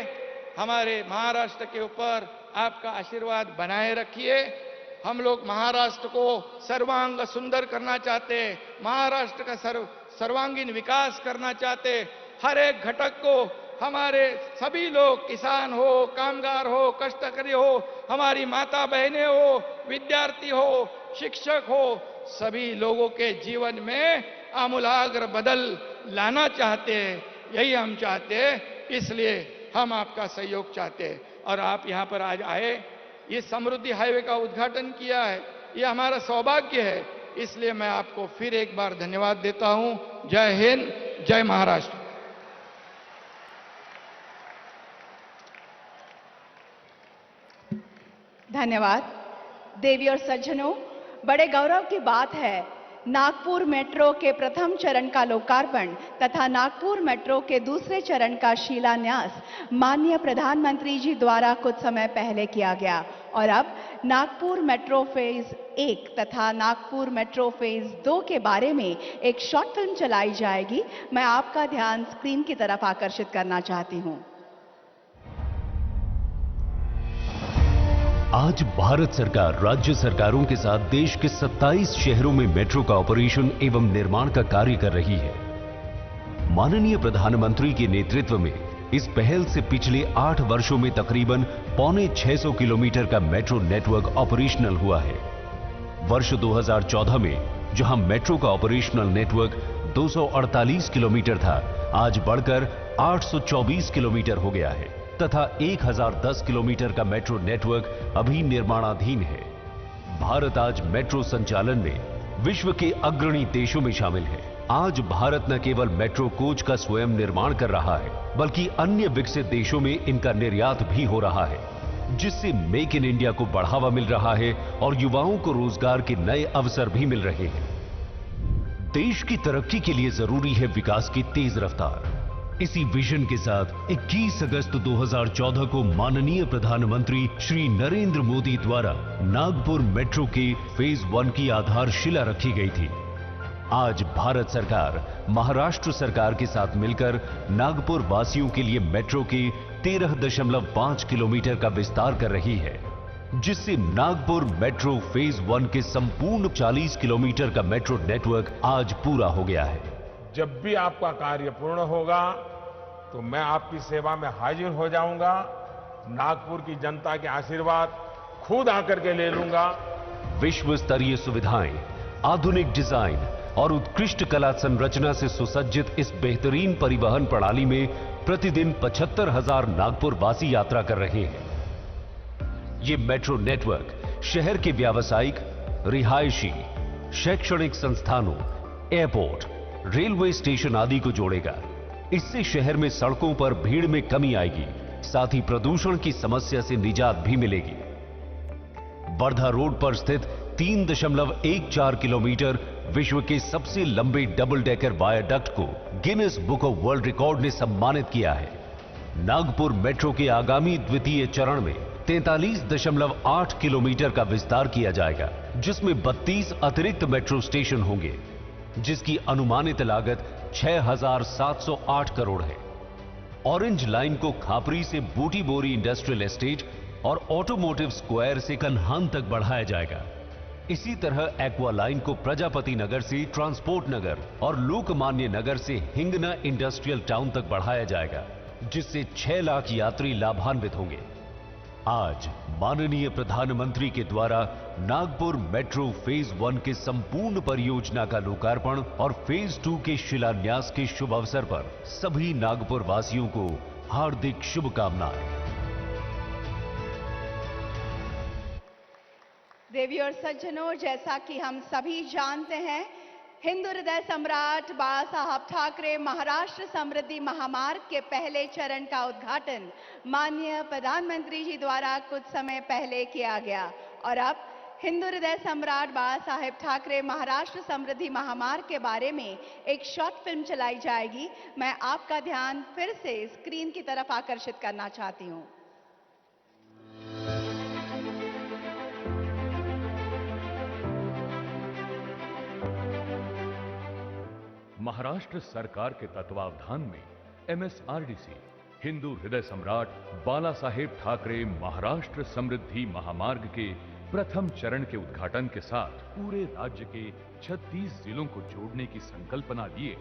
हमारे महाराष्ट्र के ऊपर आपका आशीर्वाद बनाए रखिए। हम लोग महाराष्ट्र को सर्वांग सुंदर करना चाहते, महाराष्ट्र का सर्वांगीण विकास करना चाहते। हर एक घटक को हमारे सभी लोग, किसान हो, कामगार हो, कष्टकरी हो, हमारी माता बहनें हो, विद्यार्थी हो, शिक्षक हो, सभी लोगों के जीवन में आमूलाग्र बदल लाना चाहते हैं। यही हम चाहते हैं, इसलिए हम आपका सहयोग चाहते हैं। और आप यहाँ पर आज आए, ये समृद्धि हाईवे का उद्घाटन किया है, ये हमारा सौभाग्य है। इसलिए मैं आपको फिर एक बार धन्यवाद देता हूं। जय हिंद, जय महाराष्ट्र। धन्यवाद। देवी और सज्जनों, बड़े गौरव की बात है, नागपुर मेट्रो के प्रथम चरण का लोकार्पण तथा नागपुर मेट्रो के दूसरे चरण का शिलान्यास माननीय प्रधानमंत्री जी द्वारा कुछ समय पहले किया गया। और अब नागपुर मेट्रो फेज 1 तथा नागपुर मेट्रो फेज 2 के बारे में एक शॉर्ट फिल्म चलाई जाएगी। मैं आपका ध्यान स्क्रीन की तरफ आकर्षित करना चाहती हूं। आज भारत सरकार राज्य सरकारों के साथ देश के 27 शहरों में मेट्रो का ऑपरेशन एवं निर्माण का कार्य कर रही है। माननीय प्रधानमंत्री के नेतृत्व में इस पहल से पिछले 8 वर्षों में तकरीबन 650 किलोमीटर का मेट्रो नेटवर्क ऑपरेशनल हुआ है। वर्ष 2014 में जहां मेट्रो का ऑपरेशनल नेटवर्क 248 किलोमीटर था, आज बढ़कर 824 किलोमीटर हो गया है तथा 1010 किलोमीटर का मेट्रो नेटवर्क अभी निर्माणाधीन है। भारत आज मेट्रो संचालन में विश्व के अग्रणी देशों में शामिल है। आज भारत न केवल मेट्रो कोच का स्वयं निर्माण कर रहा है, बल्कि अन्य विकसित देशों में इनका निर्यात भी हो रहा है, जिससे मेक इन इंडिया को बढ़ावा मिल रहा है और युवाओं को रोजगार के नए अवसर भी मिल रहे हैं। देश की तरक्की के लिए जरूरी है विकास की तेज रफ्तार। इसी विजन के साथ 21 अगस्त 2014 को माननीय प्रधानमंत्री श्री नरेंद्र मोदी द्वारा नागपुर मेट्रो के फेज 1 की आधारशिला रखी गई थी। आज भारत सरकार महाराष्ट्र सरकार के साथ मिलकर नागपुर वासियों के लिए मेट्रो के 13.5 किलोमीटर का विस्तार कर रही है, जिससे नागपुर मेट्रो फेज 1 के संपूर्ण 40 किलोमीटर का मेट्रो नेटवर्क आज पूरा हो गया है। जब भी आपका कार्य पूर्ण होगा तो मैं आपकी सेवा में हाजिर हो जाऊंगा। नागपुर की जनता के आशीर्वाद खुद आकर के ले लूंगा। विश्व स्तरीय सुविधाएं, आधुनिक डिजाइन और उत्कृष्ट कला संरचना से सुसज्जित इस बेहतरीन परिवहन प्रणाली में प्रतिदिन 75,000 नागपुर वासी यात्रा कर रहे हैं। ये मेट्रो नेटवर्क शहर के व्यावसायिक, रिहायशी, शैक्षणिक संस्थानों, एयरपोर्ट, रेलवे स्टेशन आदि को जोड़ेगा। इससे शहर में सड़कों पर भीड़ में कमी आएगी, साथ ही प्रदूषण की समस्या से निजात भी मिलेगी। वर्धा रोड पर स्थित 3.14 किलोमीटर विश्व के सबसे लंबे डबल डेकर वायाडक्ट को Guinness book of world record ने सम्मानित किया है। नागपुर मेट्रो के आगामी द्वितीय चरण में 43.8 किलोमीटर का विस्तार किया जाएगा, जिसमें 32 अतिरिक्त मेट्रो स्टेशन होंगे, जिसकी अनुमानित लागत 6,708 करोड़ है। ऑरेंज लाइन को खापरी से बूटी बोरी इंडस्ट्रियल एस्टेट और ऑटोमोटिव स्क्वायर से कन्हान तक बढ़ाया जाएगा। इसी तरह एक्वा लाइन को प्रजापति नगर से ट्रांसपोर्ट नगर और लोकमान्य नगर से हिंगना इंडस्ट्रियल टाउन तक बढ़ाया जाएगा, जिससे 6 लाख यात्री लाभान्वित होंगे। आज माननीय प्रधानमंत्री के द्वारा नागपुर मेट्रो फेज 1 के संपूर्ण परियोजना का लोकार्पण और फेज 2 के शिलान्यास के शुभ अवसर पर सभी नागपुर वासियों को हार्दिक शुभकामनाएं। देवी और सज्जनों, जैसा कि हम सभी जानते हैं, हिंदू हृदय सम्राट बाला साहब ठाकरे महाराष्ट्र समृद्धि महामार्ग के पहले चरण का उद्घाटन माननीय प्रधानमंत्री जी द्वारा कुछ समय पहले किया गया और अब हिंदू हृदय सम्राट बाला साहेब ठाकरे महाराष्ट्र समृद्धि महामार्ग के बारे में एक शॉर्ट फिल्म चलाई जाएगी। मैं आपका ध्यान फिर से स्क्रीन की तरफ आकर्षित करना चाहती हूं। महाराष्ट्र सरकार के तत्वावधान में MSRDC हिंदू हृदय सम्राट बाला साहेब ठाकरे महाराष्ट्र समृद्धि महामार्ग के प्रथम चरण के उद्घाटन के साथ पूरे राज्य के 36 जिलों को जोड़ने की संकल्पना लिए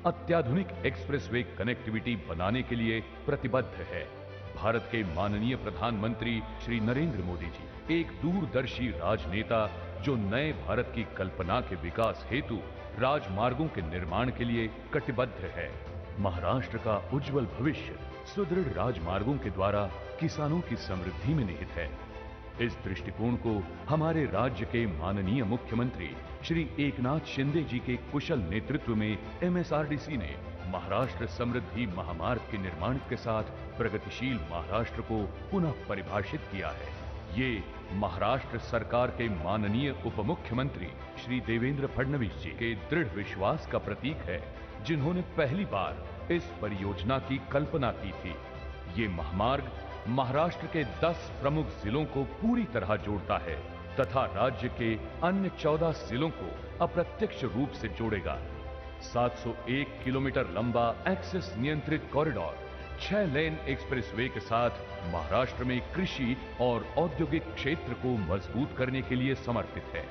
अत्याधुनिक एक्सप्रेसवे कनेक्टिविटी बनाने के लिए प्रतिबद्ध है। भारत के माननीय प्रधानमंत्री श्री नरेंद्र मोदी जी एक दूरदर्शी राजनेता जो नए भारत की कल्पना के विकास हेतु राजमार्गों के निर्माण के लिए कटिबद्ध है। महाराष्ट्र का उज्जवल भविष्य सुदृढ़ राजमार्गों के द्वारा किसानों की समृद्धि में निहित है। इस दृष्टिकोण को हमारे राज्य के माननीय मुख्यमंत्री श्री एकनाथ शिंदे जी के कुशल नेतृत्व में MSRDC ने महाराष्ट्र समृद्धि महामार्ग के निर्माण के साथ प्रगतिशील महाराष्ट्र को पुनः परिभाषित किया है। ये महाराष्ट्र सरकार के माननीय उप मुख्यमंत्री श्री देवेंद्र फडणवीस जी के दृढ़ विश्वास का प्रतीक है, जिन्होंने पहली बार इस परियोजना की कल्पना की थी। ये महामार्ग महाराष्ट्र के 10 प्रमुख जिलों को पूरी तरह जोड़ता है तथा राज्य के अन्य 14 जिलों को अप्रत्यक्ष रूप से जोड़ेगा। 701 किलोमीटर लंबा एक्सेस नियंत्रित कॉरिडोर 6 लेन एक्सप्रेसवे के साथ महाराष्ट्र में कृषि और औद्योगिक क्षेत्र को मजबूत करने के लिए समर्पित है।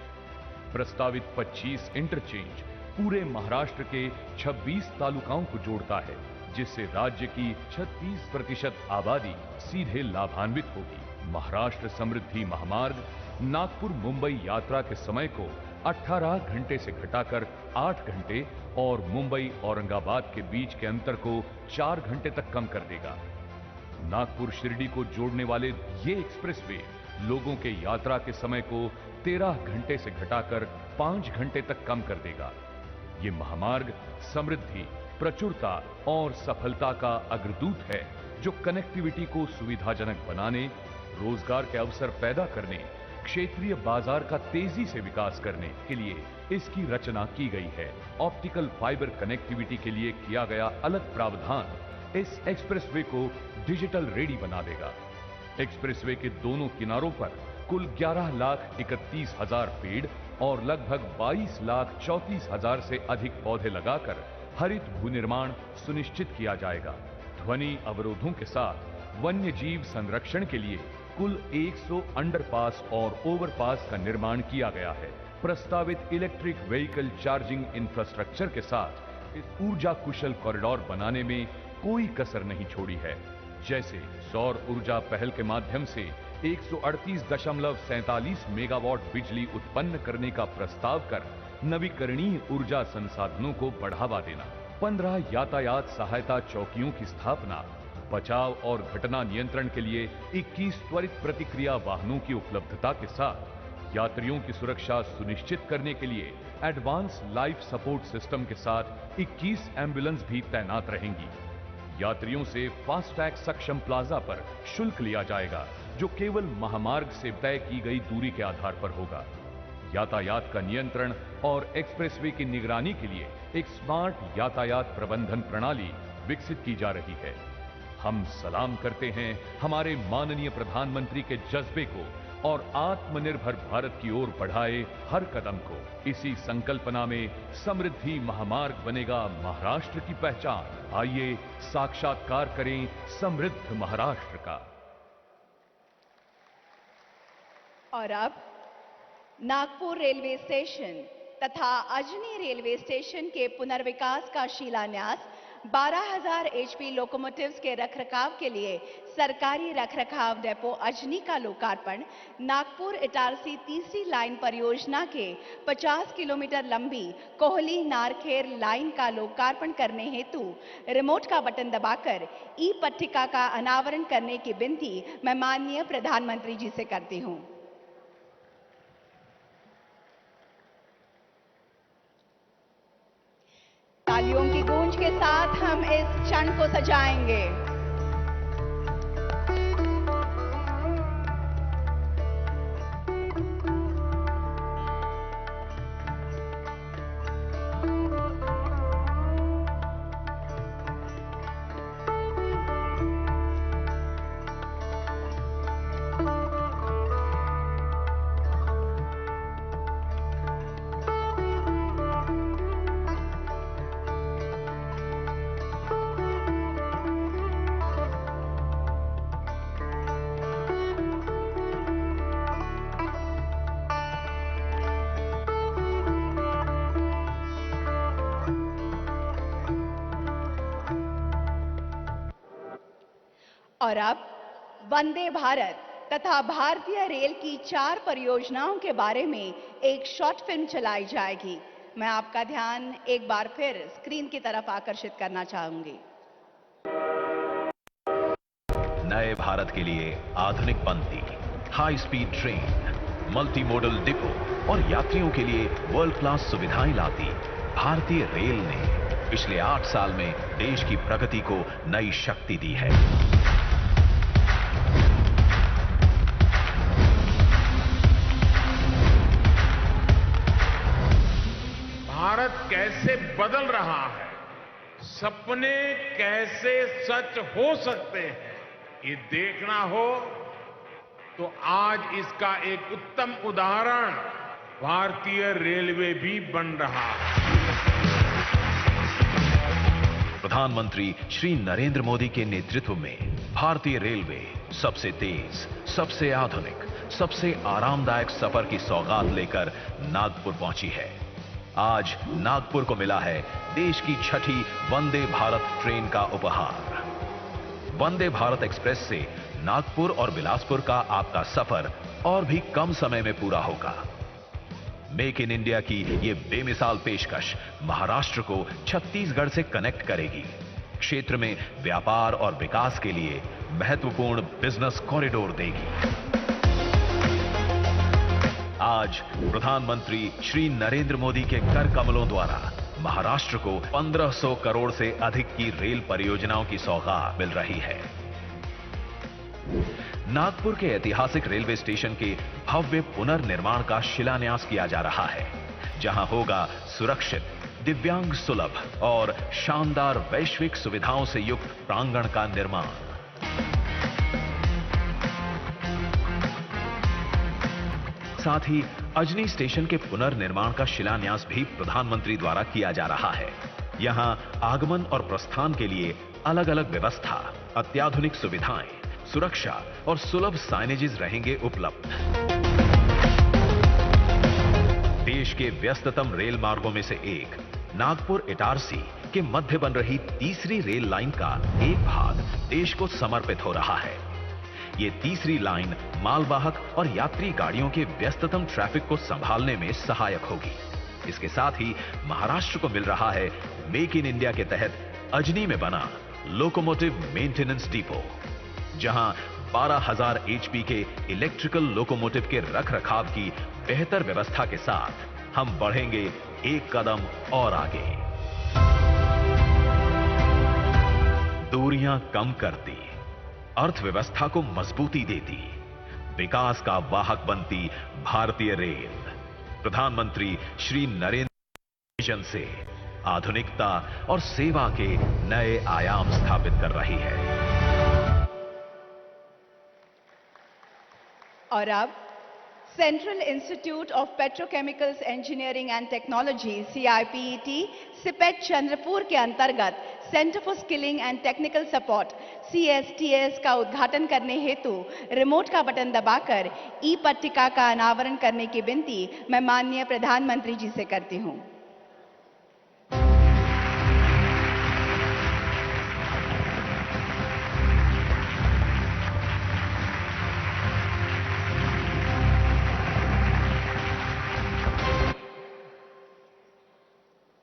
प्रस्तावित 25 इंटरचेंज पूरे महाराष्ट्र के 26 तालुकाओं को जोड़ता है, जिससे राज्य की 36% आबादी सीधे लाभान्वित होगी। महाराष्ट्र समृद्धि महामार्ग नागपुर मुंबई यात्रा के समय को 18 घंटे से घटाकर 8 घंटे और मुंबई औरंगाबाद के बीच के अंतर को 4 घंटे तक कम कर देगा। नागपुर शिरडी को जोड़ने वाले ये एक्सप्रेसवे लोगों के यात्रा के समय को 13 घंटे से घटाकर 5 घंटे तक कम कर देगा। ये महामार्ग समृद्धि, प्रचुरता और सफलता का अग्रदूत है, जो कनेक्टिविटी को सुविधाजनक बनाने, रोजगार के अवसर पैदा करने, क्षेत्रीय बाजार का तेजी से विकास करने के लिए इसकी रचना की गई है। ऑप्टिकल फाइबर कनेक्टिविटी के लिए किया गया अलग प्रावधान इस एक्सप्रेसवे को डिजिटल रेडी बना देगा। एक्सप्रेसवे के दोनों किनारों पर कुल 11,31,000 पेड़ और लगभग 22,34,000 से अधिक पौधे लगाकर हरित भूनिर्माण सुनिश्चित किया जाएगा। ध्वनि अवरोधों के साथ वन्य जीव संरक्षण के लिए कुल 100 अंडरपास और ओवरपास का निर्माण किया गया है। प्रस्तावित इलेक्ट्रिक व्हीकल चार्जिंग इंफ्रास्ट्रक्चर के साथ इस ऊर्जा कुशल कॉरिडोर बनाने में कोई कसर नहीं छोड़ी है। जैसे सौर ऊर्जा पहल के माध्यम से 138.47 मेगावाट बिजली उत्पन्न करने का प्रस्ताव कर नवीकरणीय ऊर्जा संसाधनों को बढ़ावा देना, 15 यातायात सहायता चौकियों की स्थापना, बचाव और घटना नियंत्रण के लिए 21 त्वरित प्रतिक्रिया वाहनों की उपलब्धता के साथ यात्रियों की सुरक्षा सुनिश्चित करने के लिए एडवांस लाइफ सपोर्ट सिस्टम के साथ 21 एम्बुलेंस भी तैनात रहेंगी। यात्रियों से फास्टैग सक्षम प्लाजा पर शुल्क लिया जाएगा, जो केवल महामार्ग से तय की गई दूरी के आधार पर होगा। यातायात का नियंत्रण और एक्सप्रेसवे की निगरानी के लिए एक स्मार्ट यातायात प्रबंधन प्रणाली विकसित की जा रही है। हम सलाम करते हैं हमारे माननीय प्रधानमंत्री के जज्बे को और आत्मनिर्भर भारत की ओर बढ़ाए हर कदम को। इसी संकल्पना में समृद्धि महामार्ग बनेगा महाराष्ट्र की पहचान। आइए साक्षात्कार करें समृद्ध महाराष्ट्र का। और अब नागपुर रेलवे स्टेशन तथा अजनी रेलवे स्टेशन के पुनर्विकास का शिलान्यास, 12,000 HP लोकोमोटिव्स के रखरखाव के लिए सरकारी रखरखाव डेपो अजनी का लोकार्पण, नागपुर इटारसी तीसरी लाइन परियोजना के 50 किलोमीटर लंबी कोहली नारखेर लाइन का लोकार्पण करने हेतु रिमोट का बटन दबाकर ई पट्टिका का अनावरण करने की विनती मैं माननीय प्रधानमंत्री जी से करती हूं। तालियों की गूंज के साथ हम इस क्षण को सजाएंगे। और अब वंदे भारत तथा भारतीय रेल की 4 परियोजनाओं के बारे में एक शॉर्ट फिल्म चलाई जाएगी। मैं आपका ध्यान एक बार फिर स्क्रीन की तरफ आकर्षित करना चाहूंगी। नए भारत के लिए आधुनिक पंक्ति, high speed train, multi modal depot और यात्रियों के लिए वर्ल्ड क्लास सुविधाएं लाती भारतीय रेल ने पिछले 8 साल में देश की प्रगति को नई शक्ति दी है। भारत कैसे बदल रहा है, सपने कैसे सच हो सकते हैं, ये देखना हो तो आज इसका एक उत्तम उदाहरण भारतीय रेलवे भी बन रहा है। प्रधानमंत्री श्री नरेंद्र मोदी के नेतृत्व में भारतीय रेलवे सबसे तेज, सबसे आधुनिक, सबसे आरामदायक सफर की सौगात लेकर नागपुर पहुंची है। आज नागपुर को मिला है देश की 6ठी वंदे भारत ट्रेन का उपहार। वंदे भारत एक्सप्रेस से नागपुर और बिलासपुर का आपका सफर और भी कम समय में पूरा होगा। मेक इन इंडिया की ये बेमिसाल पेशकश महाराष्ट्र को छत्तीसगढ़ से कनेक्ट करेगी, क्षेत्र में व्यापार और विकास के लिए महत्वपूर्ण बिजनेस कॉरिडोर देगी। आज प्रधानमंत्री श्री नरेंद्र मोदी के कर कमलों द्वारा महाराष्ट्र को 1500 करोड़ से अधिक की रेल परियोजनाओं की सौगात मिल रही है। नागपुर के ऐतिहासिक रेलवे स्टेशन के भव्य पुनर्निर्माण का शिलान्यास किया जा रहा है, जहां होगा सुरक्षित, दिव्यांग सुलभ और शानदार वैश्विक सुविधाओं से युक्त प्रांगण का निर्माण। साथ ही अजनी स्टेशन के पुनर्निर्माण का शिलान्यास भी प्रधानमंत्री द्वारा किया जा रहा है। यहां आगमन और प्रस्थान के लिए अलग अलग व्यवस्था, अत्याधुनिक सुविधाएं, सुरक्षा और सुलभ साइनेजेस रहेंगे उपलब्ध। देश के व्यस्ततम रेल मार्गों में से एक नागपुर इटारसी के मध्य बन रही तीसरी रेल लाइन का एक भाग देश को समर्पित हो रहा है। ये तीसरी लाइन मालवाहक और यात्री गाड़ियों के व्यस्ततम ट्रैफिक को संभालने में सहायक होगी। इसके साथ ही महाराष्ट्र को मिल रहा है मेक इन इंडिया के तहत अजनी में बना लोकोमोटिव मेंटेनेंस डिपो, जहां 12,000 HP के इलेक्ट्रिकल लोकोमोटिव के रखरखाव की बेहतर व्यवस्था के साथ हम बढ़ेंगे एक कदम और आगे। दूरियां कम करती, अर्थव्यवस्था को मजबूती देती, विकास का वाहक बनती भारतीय रेल प्रधानमंत्री श्री नरेंद्र मोदी विजन से आधुनिकता और सेवा के नए आयाम स्थापित कर रही है। और अब central institute of petrochemicals engineering and technology CIPET CIPET Chandrapur के अंतर्गत centre for skilling and technical support CSTS का उद्घाटन करने हेतु रिमोट का बटन दबाकर ई पट्टिका का अनावरण करने की विनती मैं माननीय प्रधानमंत्री जी से करती हूं।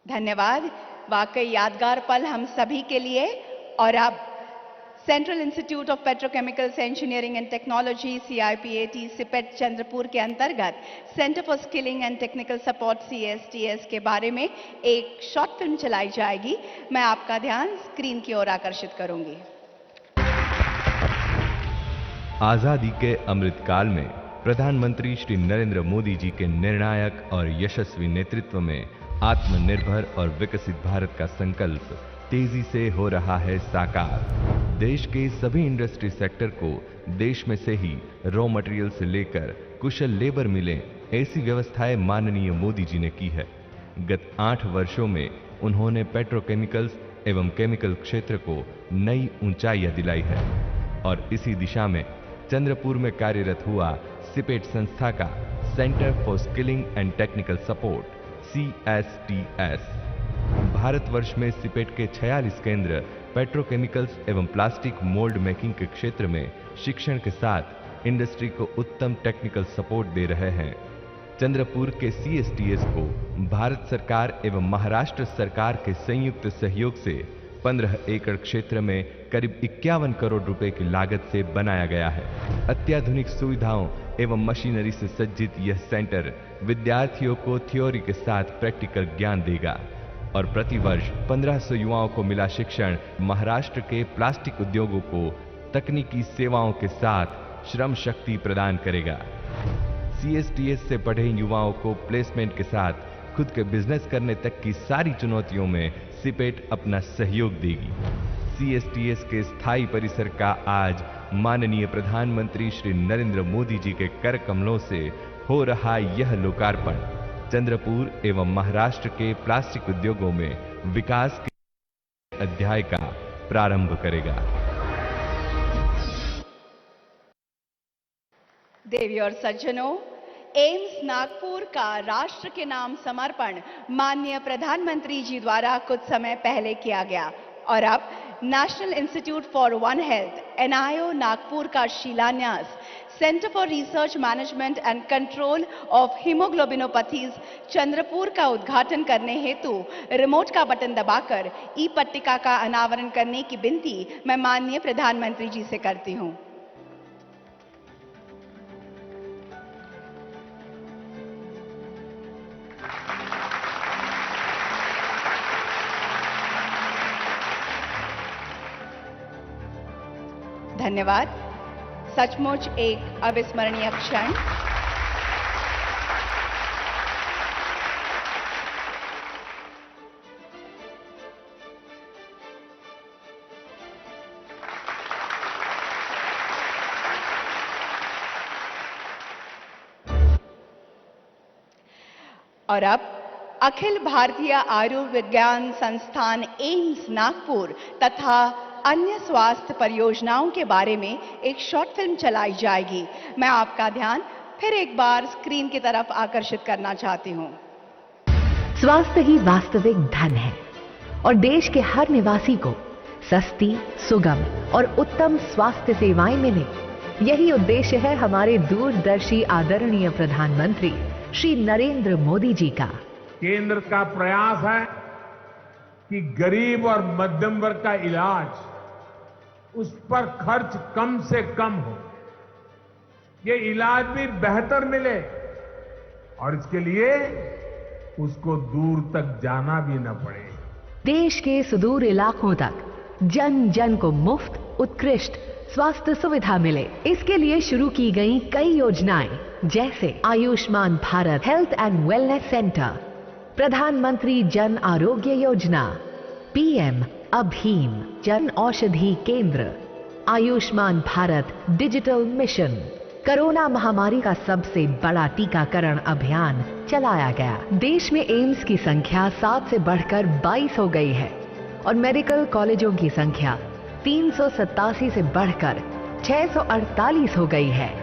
धन्यवाद। वाकई यादगार पल हम सभी के लिए। और अब central institute of petrochemicals engineering and technology CIPET CIPET Chandrapur के अंतर्गत centre for skilling and technical support CSTS के बारे में एक शॉर्ट फिल्म चलाई जाएगी। मैं आपका ध्यान स्क्रीन की ओर आकर्षित करूंगी। आजादी के अमृतकाल में प्रधानमंत्री श्री नरेंद्र मोदी जी के निर्णायक और यशस्वी नेतृत्व में आत्मनिर्भर और विकसित भारत का संकल्प तेजी से हो रहा है साकार। देश के सभी इंडस्ट्री सेक्टर को देश में से ही रॉ मटेरियल से लेकर कुशल लेबर मिले, ऐसी व्यवस्थाएं माननीय मोदी जी ने की है। गत 8 वर्षों में उन्होंने पेट्रोकेमिकल्स एवं केमिकल क्षेत्र को नई ऊंचाइयां दिलाई है और इसी दिशा में चंद्रपुर में कार्यरत हुआ सिपेट संस्था का centre for skilling and technical support CSTS Bharatvarsh में सिपेट के 46 केंद्र पेट्रोकेमिकल्स एवं प्लास्टिक मोल्ड मेकिंग के क्षेत्र में शिक्षण के साथ इंडस्ट्री को उत्तम टेक्निकल सपोर्ट दे रहे हैं। चंद्रपुर के CSTS को भारत सरकार एवं महाराष्ट्र सरकार के संयुक्त सहयोग से 15 एकड़ क्षेत्र में करीब 51 करोड़ रुपए की लागत से बनाया गया है। अत्याधुनिक सुविधाओं एवं मशीनरी से सज्जित यह सेंटर विद्यार्थियों को थ्योरी के साथ प्रैक्टिकल ज्ञान देगा और प्रतिवर्ष 1500 युवाओं को मिला शिक्षण महाराष्ट्र के प्लास्टिक उद्योगों को तकनीकी सेवाओं के साथ श्रम शक्ति प्रदान करेगा। CSTS से पढ़े युवाओं को प्लेसमेंट के साथ खुद के बिजनेस करने तक की सारी चुनौतियों में सिपेट अपना सहयोग देगी। CSTS के स्थायी परिसर का आज माननीय प्रधानमंत्री श्री नरेंद्र मोदी जी के कर कमलों से हो रहा यह लोकार्पण चंद्रपुर एवं महाराष्ट्र के प्लास्टिक उद्योगों में विकास के अध्याय का प्रारंभ करेगा। देवी और सज्जनों, एम्स नागपुर का राष्ट्र के नाम समर्पण माननीय प्रधानमंत्री जी द्वारा कुछ समय पहले किया गया और अब national institute for one health NIO Nagpur का शिलान्यास centre for research management and control of haemoglobinopathies Chandrapur का उद्घाटन करने हेतु रिमोट का बटन दबाकर ई पट्टिका का अनावरण करने की विनती मैं माननीय प्रधानमंत्री जी से करती हूं। धन्यवाद। सचमुच एक अविस्मरणीय क्षण। और अब अखिल भारतीय आयुर्विज्ञान संस्थान एम्स नागपुर तथा अन्य स्वास्थ्य परियोजनाओं के बारे में एक शॉर्ट फिल्म चलाई जाएगी। मैं आपका ध्यान फिर एक बार स्क्रीन की तरफ आकर्षित करना चाहती हूं। स्वास्थ्य ही वास्तविक धन है और देश के हर निवासी को सस्ती, सुगम और उत्तम स्वास्थ्य सेवाएं मिले, यही उद्देश्य है हमारे दूरदर्शी आदरणीय प्रधानमंत्री श्री नरेंद्र मोदी जी का। केंद्र का प्रयास है कि गरीब और मध्यम वर्ग का इलाज उस पर खर्च कम से कम हो, ये इलाज भी बेहतर मिले और इसके लिए उसको दूर तक जाना भी न पड़े। देश के सुदूर इलाकों तक जन जन को मुफ्त उत्कृष्ट स्वास्थ्य सुविधा मिले, इसके लिए शुरू की गई कई योजनाएं जैसे Ayushman Bharat health and wellness centre, प्रधानमंत्री जन आरोग्य योजना, पीएम अभीम जन औषधि केंद्र, Ayushman Bharat digital mission, corona महामारी का सबसे बड़ा टीकाकरण अभियान चलाया गया। देश में एम्स की संख्या 7 से बढ़कर 22 हो गई है और मेडिकल कॉलेजों की संख्या 387 से बढ़कर 648 हो गई है।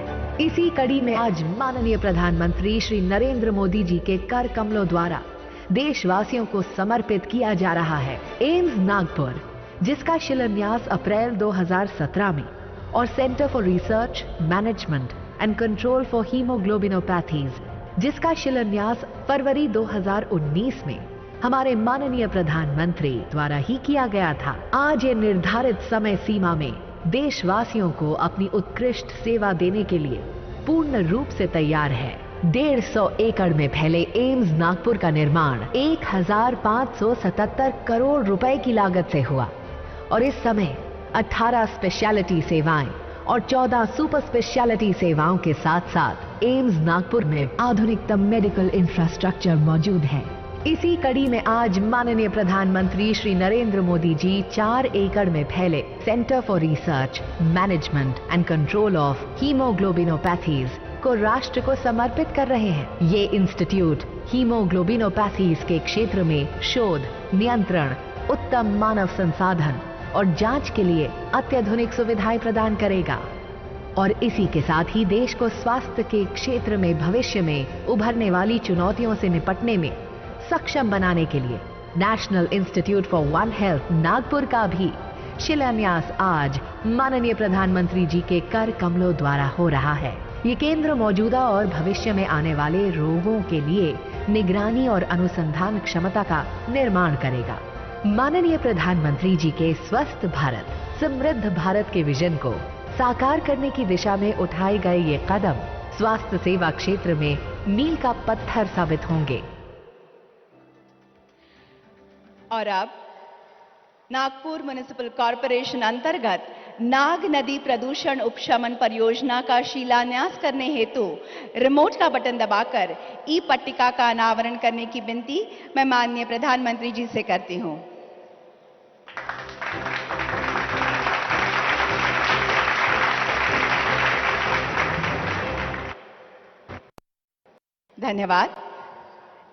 इसी कड़ी में आज माननीय प्रधानमंत्री श्री नरेंद्र मोदी जी के कर कमलों द्वारा देशवासियों को समर्पित किया जा रहा है एम्स नागपुर, जिसका शिलान्यास अप्रैल 2017 में और centre for research management and control for haemoglobinopathies, जिसका शिलान्यास फरवरी 2019 में हमारे माननीय प्रधानमंत्री द्वारा ही किया गया था। आज ये निर्धारित समय सीमा में देशवासियों को अपनी उत्कृष्ट सेवा देने के लिए पूर्ण रूप से तैयार है। 150 एकड़ में फैले एम्स नागपुर का निर्माण 1577 करोड़ रुपए की लागत से हुआ और इस समय 18 स्पेशलिटी सेवाएं और 14 सुपर स्पेशलिटी सेवाओं के साथ साथ एम्स नागपुर में आधुनिकतम मेडिकल इंफ्रास्ट्रक्चर मौजूद है। इसी कड़ी में आज माननीय प्रधानमंत्री श्री नरेंद्र मोदी जी 4 एकड़ में फैले centre for research management and control of haemoglobinopathies को राष्ट्र को समर्पित कर रहे हैं। ये इंस्टीट्यूट हीमोग्लोबिनोपैथीज के क्षेत्र में शोध, नियंत्रण, उत्तम मानव संसाधन और जांच के लिए अत्याधुनिक सुविधाएं प्रदान करेगा और इसी के साथ ही देश को स्वास्थ्य के क्षेत्र में भविष्य में उभरने वाली चुनौतियों से निपटने में सक्षम बनाने के लिए national institute for one health Nagpur का भी शिलान्यास आज माननीय प्रधानमंत्री जी के कर कमलों द्वारा हो रहा है। ये केंद्र मौजूदा और भविष्य में आने वाले रोगों के लिए निगरानी और अनुसंधान क्षमता का निर्माण करेगा। माननीय प्रधानमंत्री जी के स्वस्थ भारत समृद्ध भारत के विजन को साकार करने की दिशा में उठाए गए ये कदम स्वास्थ्य सेवा क्षेत्र में मील का पत्थर साबित होंगे। और अब नागपुर म्युनिसिपल कॉरपोरेशन अंतर्गत नाग नदी प्रदूषण उपशमन परियोजना का शिलान्यास करने हेतु रिमोट का बटन दबाकर ई पट्टिका का अनावरण करने की विनती मैं माननीय प्रधानमंत्री जी से करती हूं। धन्यवाद।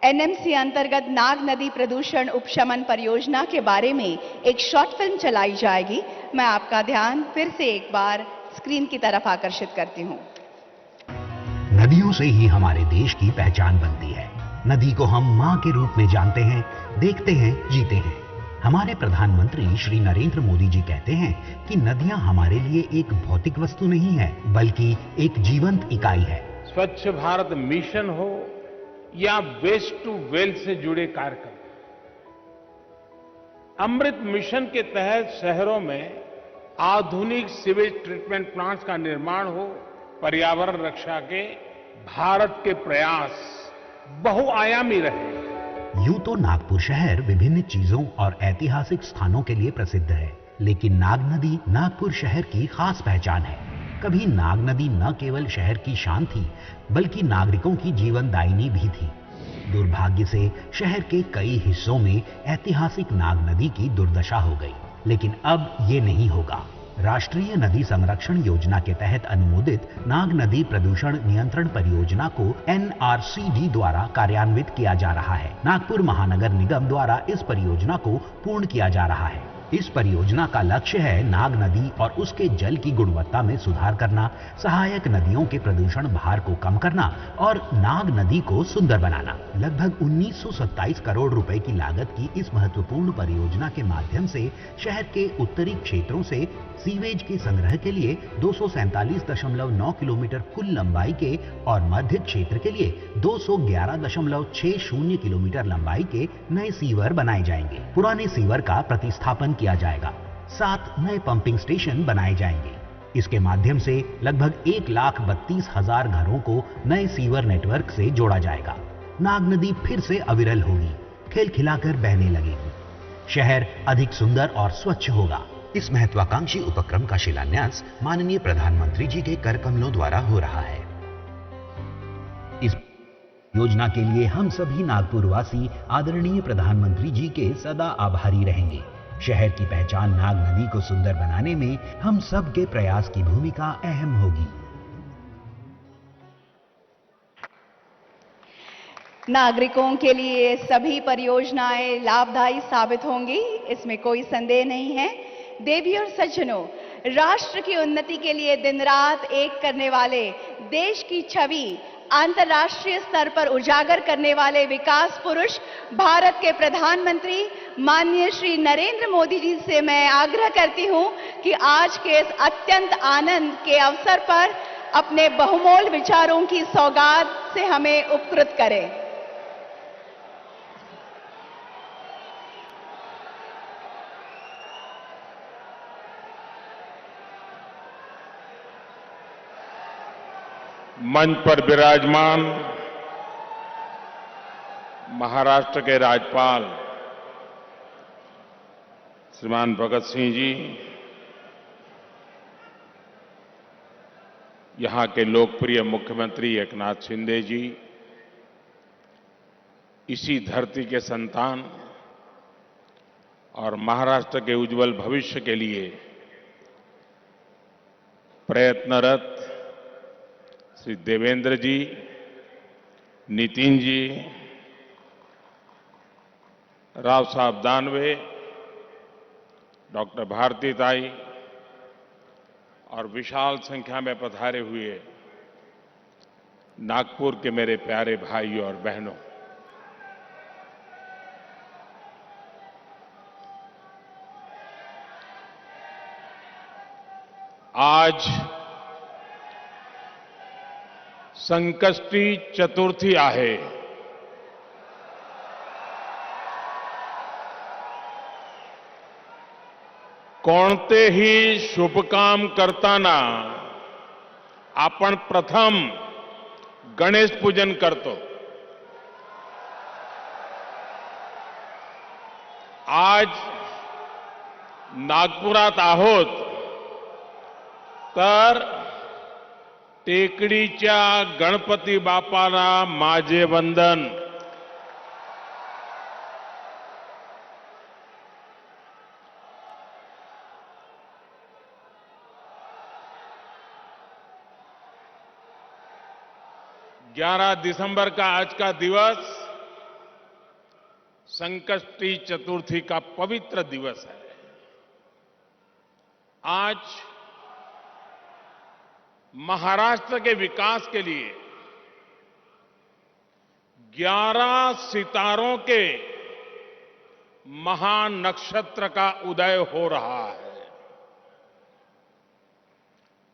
एनएमसी अंतर्गत नाग नदी प्रदूषण उपशमन परियोजना के बारे में एक शॉर्ट फिल्म चलाई जाएगी। मैं आपका ध्यान फिर से एक बार स्क्रीन की तरफ आकर्षित करती हूं। नदियों से ही हमारे देश की पहचान बनती है। नदी को हम मां के रूप में जानते हैं, देखते हैं, जीते हैं। हमारे प्रधानमंत्री श्री नरेंद्र मोदी जी कहते हैं कि नदियां हमारे लिए एक भौतिक वस्तु नहीं है, बल्कि एक जीवंत इकाई है। स्वच्छ भारत मिशन हो या वेस्ट टू वेल्थ से जुड़े कार्यक्रम, अमृत मिशन के तहत शहरों में आधुनिक सीवेज ट्रीटमेंट प्लांट्स का निर्माण हो, पर्यावरण रक्षा के भारत के प्रयास बहुआयामी रहे। यूं तो नागपुर शहर विभिन्न चीजों और ऐतिहासिक स्थानों के लिए प्रसिद्ध है, लेकिन नाग नदी नागपुर शहर की खास पहचान है। कभी नाग नदी न केवल शहर की शान थी, बल्कि नागरिकों की जीवनदायिनी भी थी। दुर्भाग्य से शहर के कई हिस्सों में ऐतिहासिक नाग नदी की दुर्दशा हो गई, लेकिन अब ये नहीं होगा। राष्ट्रीय नदी संरक्षण योजना के तहत अनुमोदित नाग नदी प्रदूषण नियंत्रण परियोजना को NRCD द्वारा कार्यान्वित किया जा रहा है। नागपुर महानगर निगम द्वारा इस परियोजना को पूर्ण किया जा रहा है। इस परियोजना का लक्ष्य है नाग नदी और उसके जल की गुणवत्ता में सुधार करना, सहायक नदियों के प्रदूषण भार को कम करना और नाग नदी को सुंदर बनाना। लगभग 1927 करोड़ रुपए की लागत की इस महत्वपूर्ण परियोजना के माध्यम से शहर के उत्तरी क्षेत्रों से सीवेज के संग्रह के लिए 247.9 किलोमीटर कुल लंबाई के और मध्य क्षेत्र के लिए 211.60 किलोमीटर लंबाई के नए सीवर बनाए जाएंगे। पुराने सीवर का प्रतिस्थापन किया जाएगा। 7 नए पंपिंग स्टेशन बनाए जाएंगे। इसके माध्यम से लगभग 1,32,000 घरों को नए सीवर नेटवर्क से जोड़ा जाएगा। नाग नदी फिर से अविरल होगी, खिलखिलाकर बहने लगेगी। शहर अधिक सुंदर और स्वच्छ होगा। इस महत्वाकांक्षी उपक्रम का शिलान्यास माननीय प्रधानमंत्री जी के कर कमलों द्वारा हो रहा है। इस योजना के लिए हम सभी नागपुर वासी आदरणीय प्रधानमंत्री जी के सदा आभारी रहेंगे। शहर की पहचान नाग नदी को सुंदर बनाने में हम सब के प्रयास की भूमिका अहम होगी। नागरिकों के लिए सभी परियोजनाएं लाभदायी साबित होंगी, इसमें कोई संदेह नहीं है। देवी और सज्जनों, राष्ट्र की उन्नति के लिए दिन रात एक करने वाले, देश की छवि अंतर्राष्ट्रीय स्तर पर उजागर करने वाले विकास पुरुष भारत के प्रधानमंत्री माननीय श्री नरेंद्र मोदी जी से मैं आग्रह करती हूं कि आज के इस अत्यंत आनंद के अवसर पर अपने बहुमोल विचारों की सौगात से हमें उपकृत करें। मंच पर विराजमान महाराष्ट्र के राज्यपाल श्रीमान भगत सिंह जी, यहां के लोकप्रिय मुख्यमंत्री एकनाथ शिंदे जी, इसी धरती के संतान और महाराष्ट्र के उज्जवल भविष्य के लिए प्रयत्नरत श्री देवेंद्र जी, नितिन जी, राव साहब दानवे, डॉक्टर भारतीताई और विशाल संख्या में पधारे हुए नागपुर के मेरे प्यारे भाइयों और बहनों, आज संकष्टी चतुर्थी आहे। कोणतेही शुभकाम करताना आपण प्रथम गणेश पूजन करतो। आज नागपुरात आहोत तर टेकडीच्या गणपती बापाला माझे वंदन। ग्यारह दिसंबर का आज का दिवस संकष्टी चतुर्थी का पवित्र दिवस है। आज महाराष्ट्र के विकास के लिए 11 सितारों के महानक्षत्र का उदय हो रहा है।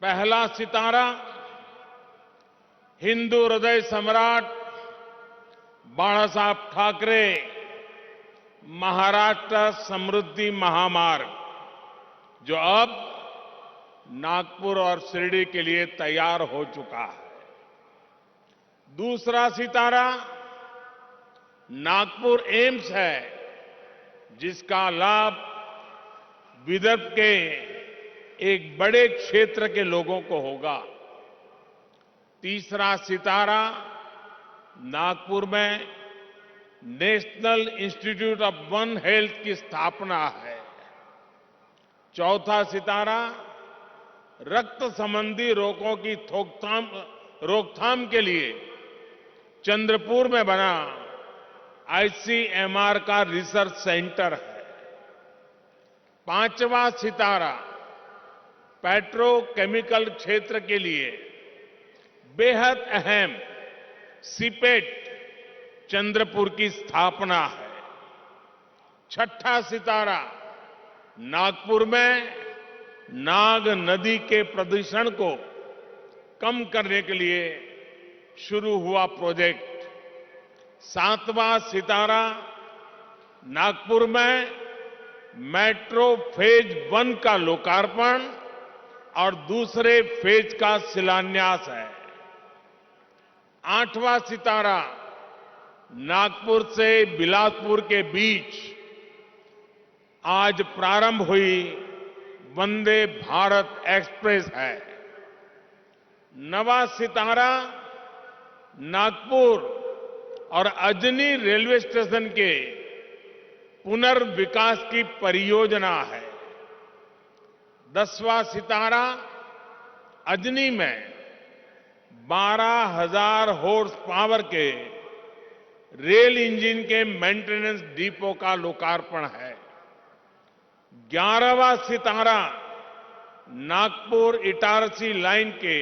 पहला सितारा हिंदू हृदय सम्राट बाला साहब ठाकरे महाराष्ट्र समृद्धि महामार्ग, जो अब नागपुर और शिरडी के लिए तैयार हो चुका है। दूसरा सितारा नागपुर एम्स है, जिसका लाभ विदर्भ के एक बड़े क्षेत्र के लोगों को होगा। तीसरा सितारा नागपुर में national institute of one health की स्थापना है। चौथा सितारा रक्त संबंधी रोगों की रोकथाम के लिए चंद्रपुर में बना आईसीएमआर का रिसर्च सेंटर है। पांचवा सितारा पेट्रोकेमिकल क्षेत्र के लिए बेहद अहम सीपेट चंद्रपुर की स्थापना है। छठा सितारा नागपुर में नाग नदी के प्रदूषण को कम करने के लिए शुरू हुआ प्रोजेक्ट। सातवां सितारा नागपुर में मेट्रो फेज 1 का लोकार्पण और दूसरे फेज का शिलान्यास है। आठवां सितारा नागपुर से बिलासपुर के बीच आज प्रारंभ हुई वंदे भारत एक्सप्रेस है। नवा सितारा नागपुर और अजनी रेलवे स्टेशन के पुनर्विकास की परियोजना है। 10वां सितारा अजनी में 12,000 हॉर्स पावर के रेल इंजन के मेंटेनेंस डिपो का लोकार्पण है। 11वां सितारा नागपुर इटारसी लाइन के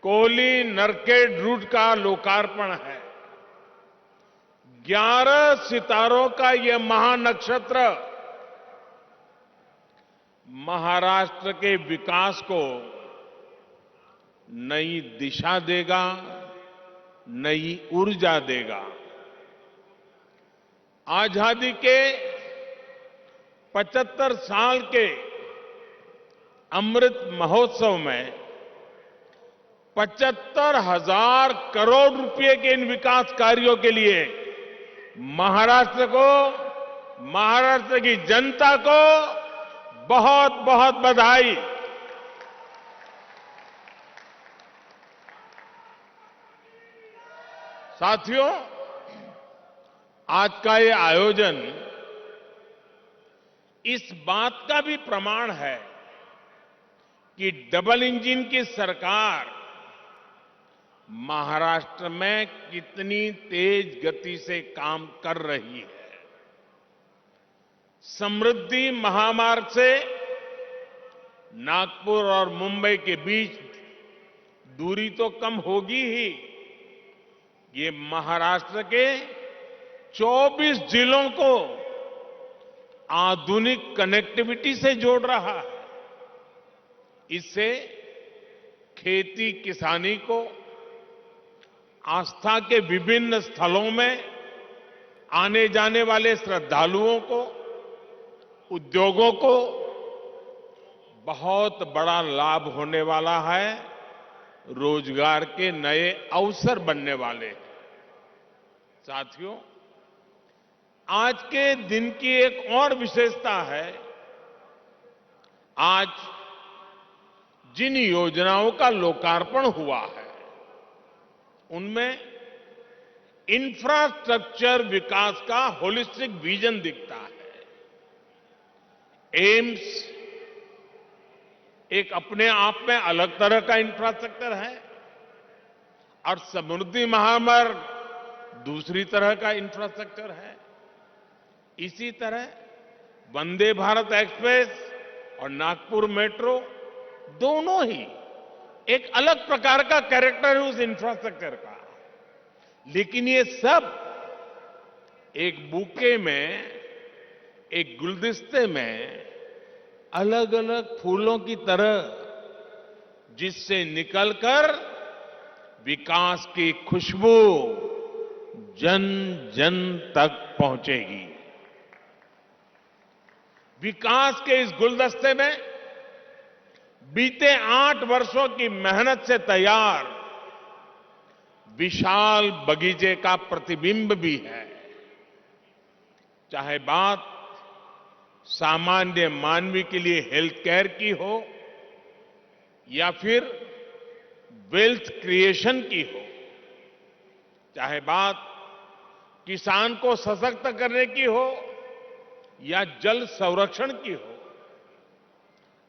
कोहली नरखेड़ रूट का लोकार्पण है। 11 सितारों का यह महानक्षत्र महाराष्ट्र के विकास को नई दिशा देगा, नई ऊर्जा देगा। आजादी के 75 साल के अमृत महोत्सव में 75,000 करोड़ रुपए के इन विकास कार्यों के लिए महाराष्ट्र को, महाराष्ट्र की जनता को बहुत बहुत बधाई। साथियों, आज का ये आयोजन इस बात का भी प्रमाण है कि डबल इंजन की सरकार महाराष्ट्र में कितनी तेज गति से काम कर रही है। समृद्धि महामार्ग से नागपुर और मुंबई के बीच दूरी तो कम होगी ही, ये महाराष्ट्र के 24 जिलों को आधुनिक कनेक्टिविटी से जोड़ रहा है। इससे खेती किसानी को, आस्था के विभिन्न स्थलों में आने जाने वाले श्रद्धालुओं को, उद्योगों को बहुत बड़ा लाभ होने वाला है। रोजगार के नए अवसर बनने वाले हैं। साथियों, आज के दिन की एक और विशेषता है। आज जिन योजनाओं का लोकार्पण हुआ है उनमें इंफ्रास्ट्रक्चर विकास का होलिस्टिक विजन दिखता है। एम्स एक अपने आप में अलग तरह का इंफ्रास्ट्रक्चर है और समृद्धि महामार्ग दूसरी तरह का इंफ्रास्ट्रक्चर है। इसी तरह वंदे भारत एक्सप्रेस और नागपुर मेट्रो दोनों ही एक अलग प्रकार का कैरेक्टर है उस इंफ्रास्ट्रक्चर का। लेकिन ये सब एक बुके में, एक गुलदस्ते में अलग अलग फूलों की तरह जिससे निकलकर विकास की खुशबू जन जन तक पहुंचेगी। विकास के इस गुलदस्ते में बीते 8 वर्षों की मेहनत से तैयार विशाल बगीचे का प्रतिबिंब भी है। चाहे बात सामान्य मानवी के लिए हेल्थ केयर की हो या फिर वेल्थ क्रिएशन की हो, चाहे बात किसान को सशक्त करने की हो या जल संरक्षण की हो,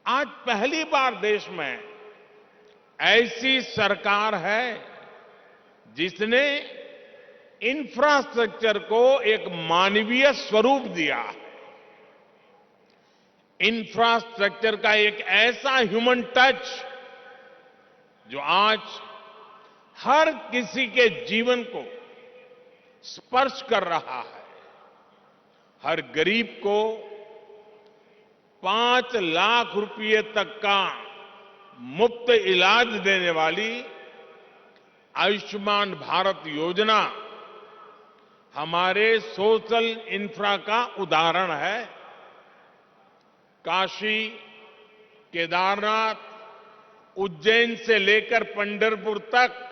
आज पहली बार देश में ऐसी सरकार है जिसने इंफ्रास्ट्रक्चर को एक मानवीय स्वरूप दिया है। इंफ्रास्ट्रक्चर का एक ऐसा ह्यूमन टच जो आज हर किसी के जीवन को स्पर्श कर रहा है। हर गरीब को 5 लाख रुपए तक का मुफ्त इलाज देने वाली आयुष्मान भारत योजना हमारे सोशल इंफ्रा का उदाहरण है। काशी, केदारनाथ, उज्जैन से लेकर पंढरपुर तक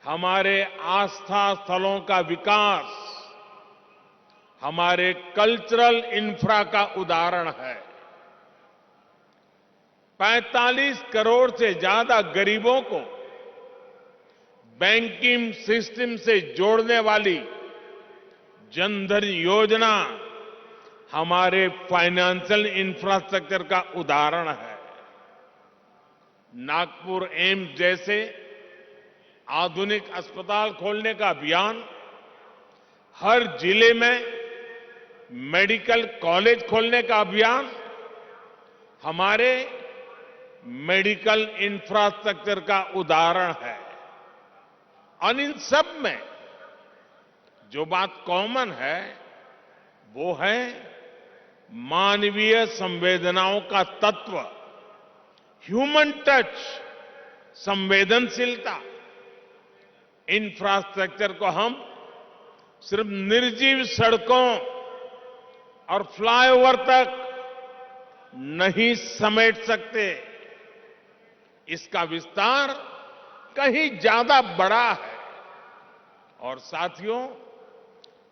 हमारे आस्था स्थलों का विकास हमारे कल्चरल इंफ्रा का उदाहरण है। 45 करोड़ से ज्यादा गरीबों को बैंकिंग सिस्टम से जोड़ने वाली जनधन योजना हमारे फाइनेंशियल इंफ्रास्ट्रक्चर का उदाहरण है। नागपुर एम्स जैसे आधुनिक अस्पताल खोलने का अभियान, हर जिले में मेडिकल कॉलेज खोलने का अभियान हमारे मेडिकल इंफ्रास्ट्रक्चर का उदाहरण है। और इन सब में जो बात कॉमन है वो है मानवीय संवेदनाओं का तत्व, ह्यूमन टच, संवेदनशीलता। इंफ्रास्ट्रक्चर को हम सिर्फ निर्जीव सड़कों और फ्लाईओवर तक नहीं समेट सकते। इसका विस्तार कहीं ज्यादा बड़ा है। और साथियों,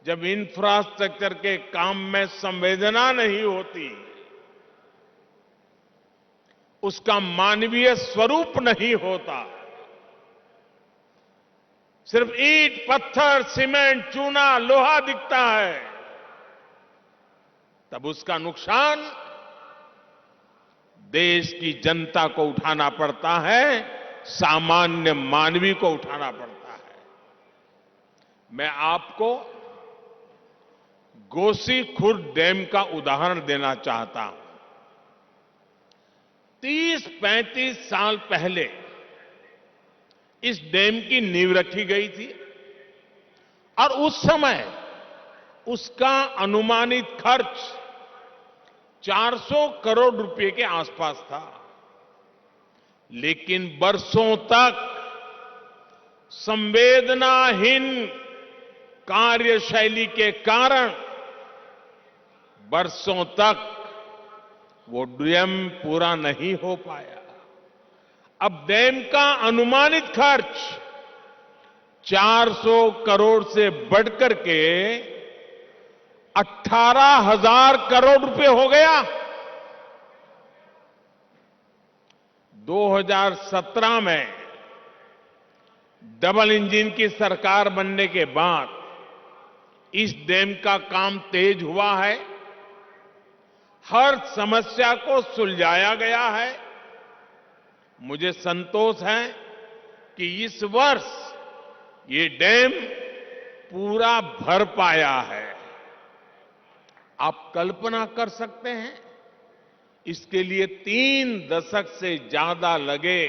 जब इंफ्रास्ट्रक्चर के काम में संवेदना नहीं होती, उसका मानवीय स्वरूप नहीं होता, सिर्फ ईंट, पत्थर, सीमेंट, चूना, लोहा दिखता है, तब उसका नुकसान देश की जनता को उठाना पड़ता है, सामान्य मानवी को उठाना पड़ता है। मैं आपको गोसीखुर्द डैम का उदाहरण देना चाहता हूं। 30-35 साल पहले इस डैम की नींव रखी गई थी और उस समय उसका अनुमानित खर्च 400 करोड़ रुपए के आसपास था। लेकिन बरसों तक संवेदनाहीन कार्यशैली के कारण बरसों तक वो डैम पूरा नहीं हो पाया। अब डैम का अनुमानित खर्च 400 करोड़ से बढ़कर के 18,000 करोड़ रुपए हो गया। 2017 में डबल इंजन की सरकार बनने के बाद इस डैम का काम तेज हुआ है। हर समस्या को सुलझाया गया है। मुझे संतोष है कि इस वर्ष ये डैम पूरा भर पाया है। आप कल्पना कर सकते हैं, इसके लिए 3 दशक से ज्यादा लगे,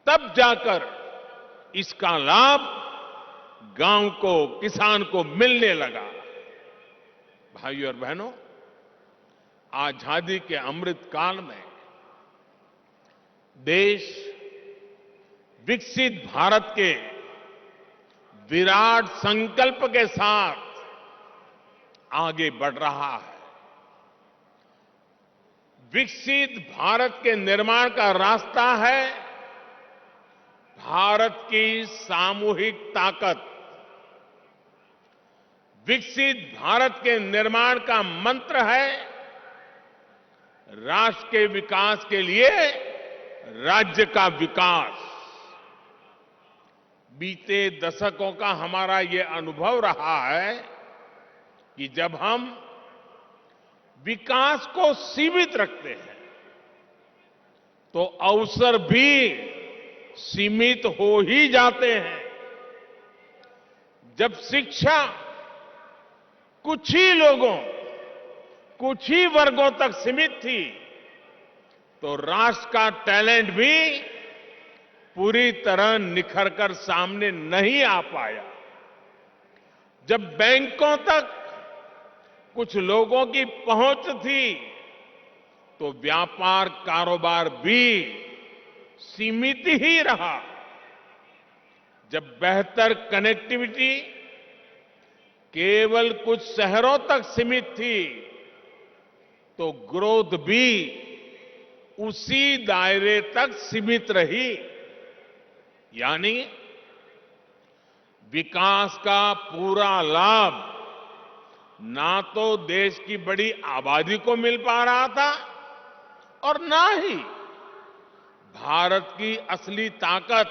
तब जाकर इसका लाभ गांव को, किसान को मिलने लगा। भाइयों और बहनों, आजादी के अमृत काल में देश विकसित भारत के विराट संकल्प के साथ आगे बढ़ रहा है। विकसित भारत के निर्माण का रास्ता है भारत की सामूहिक ताकत। विकसित भारत के निर्माण का मंत्र है राष्ट्र के विकास के लिए राज्य का विकास। बीते दशकों का हमारा ये अनुभव रहा है कि जब हम विकास को सीमित रखते हैं तो अवसर भी सीमित हो ही जाते हैं। जब शिक्षा कुछ ही लोगों, कुछ ही वर्गों तक सीमित थी तो राष्ट्र का टैलेंट भी पूरी तरह निखर कर सामने नहीं आ पाया। जब बैंकों तक कुछ लोगों की पहुंच थी तो व्यापार कारोबार भी सीमित ही रहा। जब बेहतर कनेक्टिविटी केवल कुछ शहरों तक सीमित थी तो ग्रोथ भी उसी दायरे तक सीमित रही। यानी विकास का पूरा लाभ ना तो देश की बड़ी आबादी को मिल पा रहा था और ना ही भारत की असली ताकत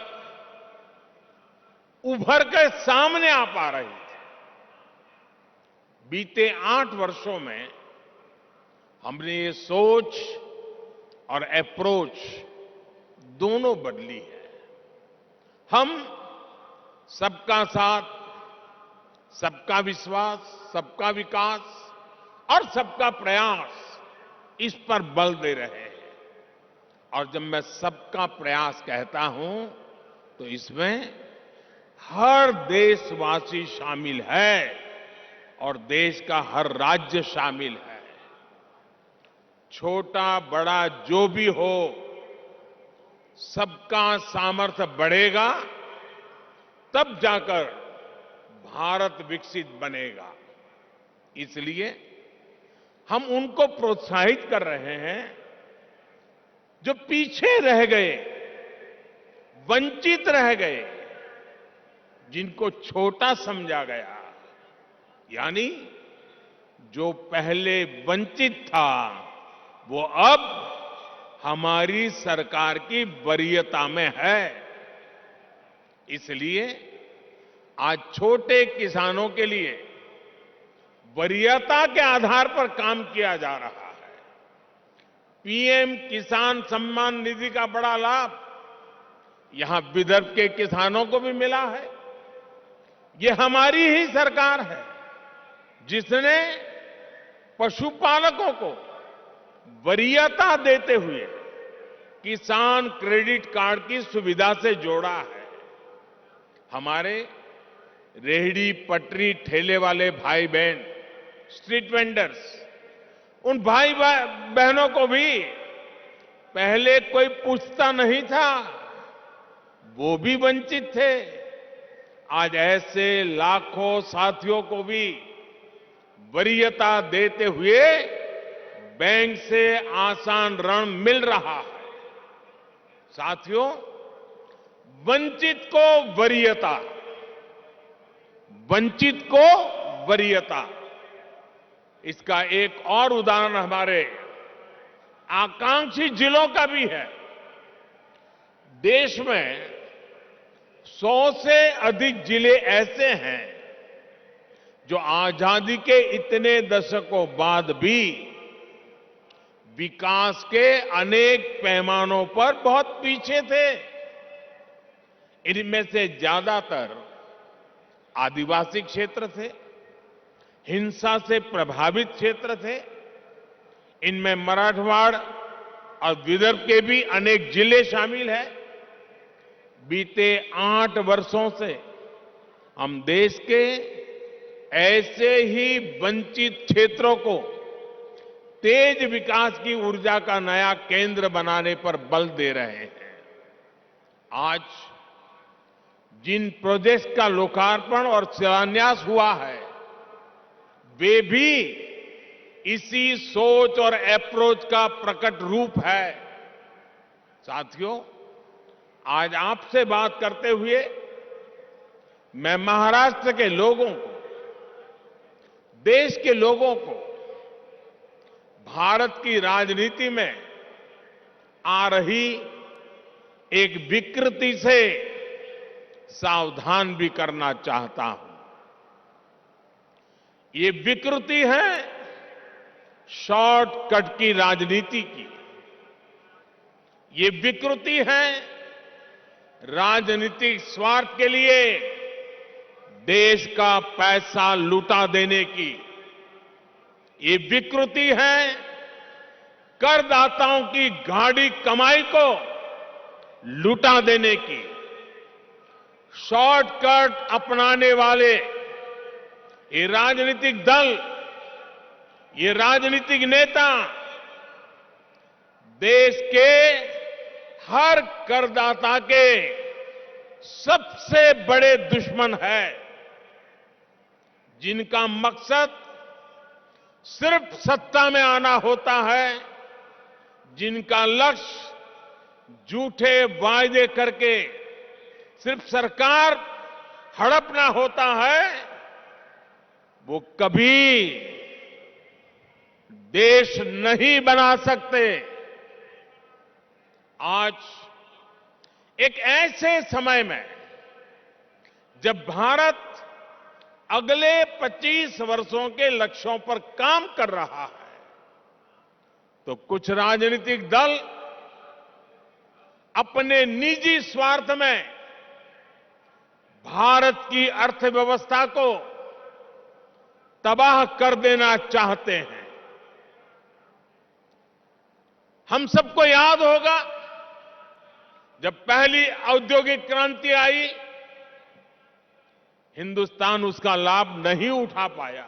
उभर कर सामने आ पा रही थी। बीते 8 वर्षों में हमने ये सोच और अप्रोच दोनों बदली है। हम सबका साथ, सबका विश्वास, सबका विकास और सबका प्रयास इस पर बल दे रहे हैं। और जब मैं सबका प्रयास कहता हूं तो इसमें हर देशवासी शामिल है और देश का हर राज्य शामिल है। छोटा बड़ा जो भी हो, सबका सामर्थ्य बढ़ेगा तब जाकर भारत विकसित बनेगा। इसलिए हम उनको प्रोत्साहित कर रहे हैं जो पीछे रह गए, वंचित रह गए, जिनको छोटा समझा गया। यानी जो पहले वंचित था वो अब हमारी सरकार की वरीयता में है। इसलिए आज छोटे किसानों के लिए वरीयता के आधार पर काम किया जा रहा है। पीएम किसान सम्मान निधि का बड़ा लाभ यहां विदर्भ के किसानों को भी मिला है। ये हमारी ही सरकार है जिसने पशुपालकों को वरीयता देते हुए किसान क्रेडिट कार्ड की सुविधा से जोड़ा है। हमारे रेहड़ी पटरी ठेले वाले भाई बहन, स्ट्रीट वेंडर्स, उन भाई बहनों को भी पहले कोई पूछता नहीं था, वो भी वंचित थे। आज ऐसे लाखों साथियों को भी वरीयता देते हुए बैंक से आसान ऋण मिल रहा है। साथियों, वंचित को वरीयता, वंचित को वरीयता, इसका एक और उदाहरण हमारे आकांक्षी जिलों का भी है। देश में 100 से अधिक जिले ऐसे हैं जो आजादी के इतने दशकों बाद भी विकास के अनेक पैमानों पर बहुत पीछे थे। इनमें से ज्यादातर आदिवासी क्षेत्र थे, हिंसा से प्रभावित क्षेत्र थे। इनमें मराठवाड़ और विदर्भ के भी अनेक जिले शामिल हैं। बीते 8 वर्षों से हम देश के ऐसे ही वंचित क्षेत्रों को तेज विकास की ऊर्जा का नया केंद्र बनाने पर बल दे रहे हैं। आज जिन प्रोजेक्ट्स का लोकार्पण और शिलान्यास हुआ है वे भी इसी सोच और अप्रोच का प्रकट रूप है। साथियों, आज आपसे बात करते हुए मैं महाराष्ट्र के लोगों को देश के लोगों को भारत की राजनीति में आ रही एक विकृति से सावधान भी करना चाहता हूं। ये विकृति है शॉर्टकट की राजनीति की। ये विकृति है राजनीतिक स्वार्थ के लिए देश का पैसा लुटा देने की। ये विकृति है करदाताओं की गाढ़ी कमाई को लुटा देने की। शॉर्टकट अपनाने वाले ये राजनीतिक दल, ये राजनीतिक नेता देश के हर करदाता के सबसे बड़े दुश्मन है, जिनका मकसद सिर्फ सत्ता में आना होता है, जिनका लक्ष्य झूठे वायदे करके सिर्फ सरकार हड़पना होता है, वो कभी देश नहीं बना सकते। आज एक ऐसे समय में जब भारत अगले 25 वर्षों के लक्ष्यों पर काम कर रहा है, तो कुछ राजनीतिक दल अपने निजी स्वार्थ में भारत की अर्थव्यवस्था को तबाह कर देना चाहते हैं। हम सबको याद होगा जब पहली औद्योगिक क्रांति आई, हिंदुस्तान उसका लाभ नहीं उठा पाया।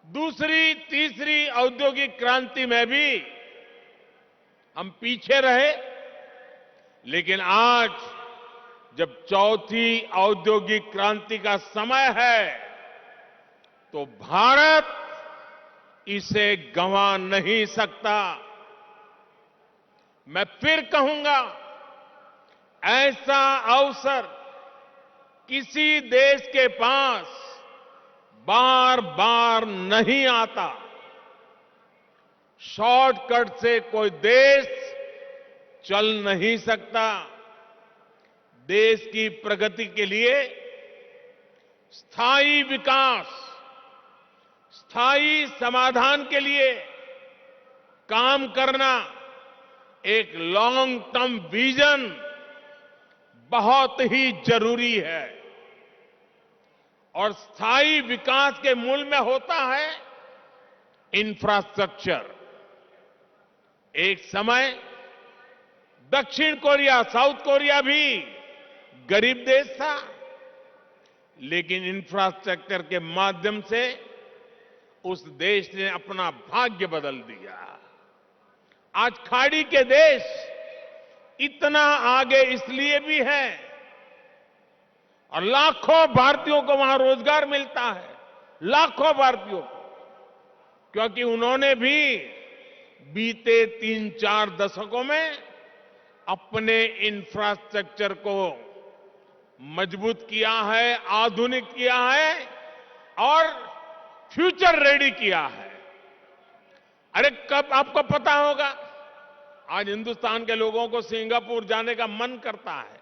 दूसरी, तीसरी औद्योगिक क्रांति में भी हम पीछे रहे, लेकिन आज जब चौथी औद्योगिक क्रांति का समय है, तो भारत इसे गंवा नहीं सकता। मैं फिर कहूंगा, ऐसा अवसर किसी देश के पास बार बार नहीं आता। शॉर्टकट से कोई देश चल नहीं सकता। देश की प्रगति के लिए स्थायी विकास, स्थायी समाधान के लिए काम करना, एक लॉन्ग टर्म विजन बहुत ही जरूरी है। और स्थायी विकास के मूल में होता है इंफ्रास्ट्रक्चर। एक समय दक्षिण कोरिया, साउथ कोरिया भी गरीब देश था, लेकिन इंफ्रास्ट्रक्चर के माध्यम से उस देश ने अपना भाग्य बदल दिया। आज खाड़ी के देश इतना आगे इसलिए भी है और लाखों भारतीयों को वहां रोजगार मिलता है, लाखों भारतीयों को, क्योंकि उन्होंने भी बीते 3-4 दशकों में अपने इंफ्रास्ट्रक्चर को मजबूत किया है, आधुनिक किया है और फ्यूचर रेडी किया है। अरे कब आपको पता होगा, आज हिंदुस्तान के लोगों को सिंगापुर जाने का मन करता है।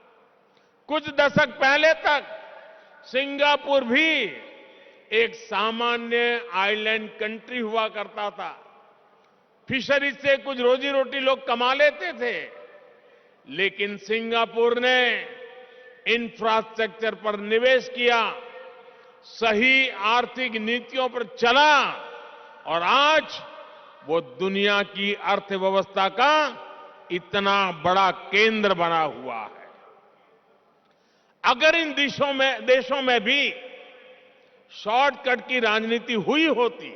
कुछ दशक पहले तक सिंगापुर भी एक सामान्य आइलैंड कंट्री हुआ करता था। फिशरीज से कुछ रोजी रोटी लोग कमा लेते थे, लेकिन सिंगापुर ने इंफ्रास्ट्रक्चर पर निवेश किया, सही आर्थिक नीतियों पर चला और आज वो दुनिया की अर्थव्यवस्था का इतना बड़ा केंद्र बना हुआ है। अगर इन देशों में भी शॉर्टकट की राजनीति हुई होती,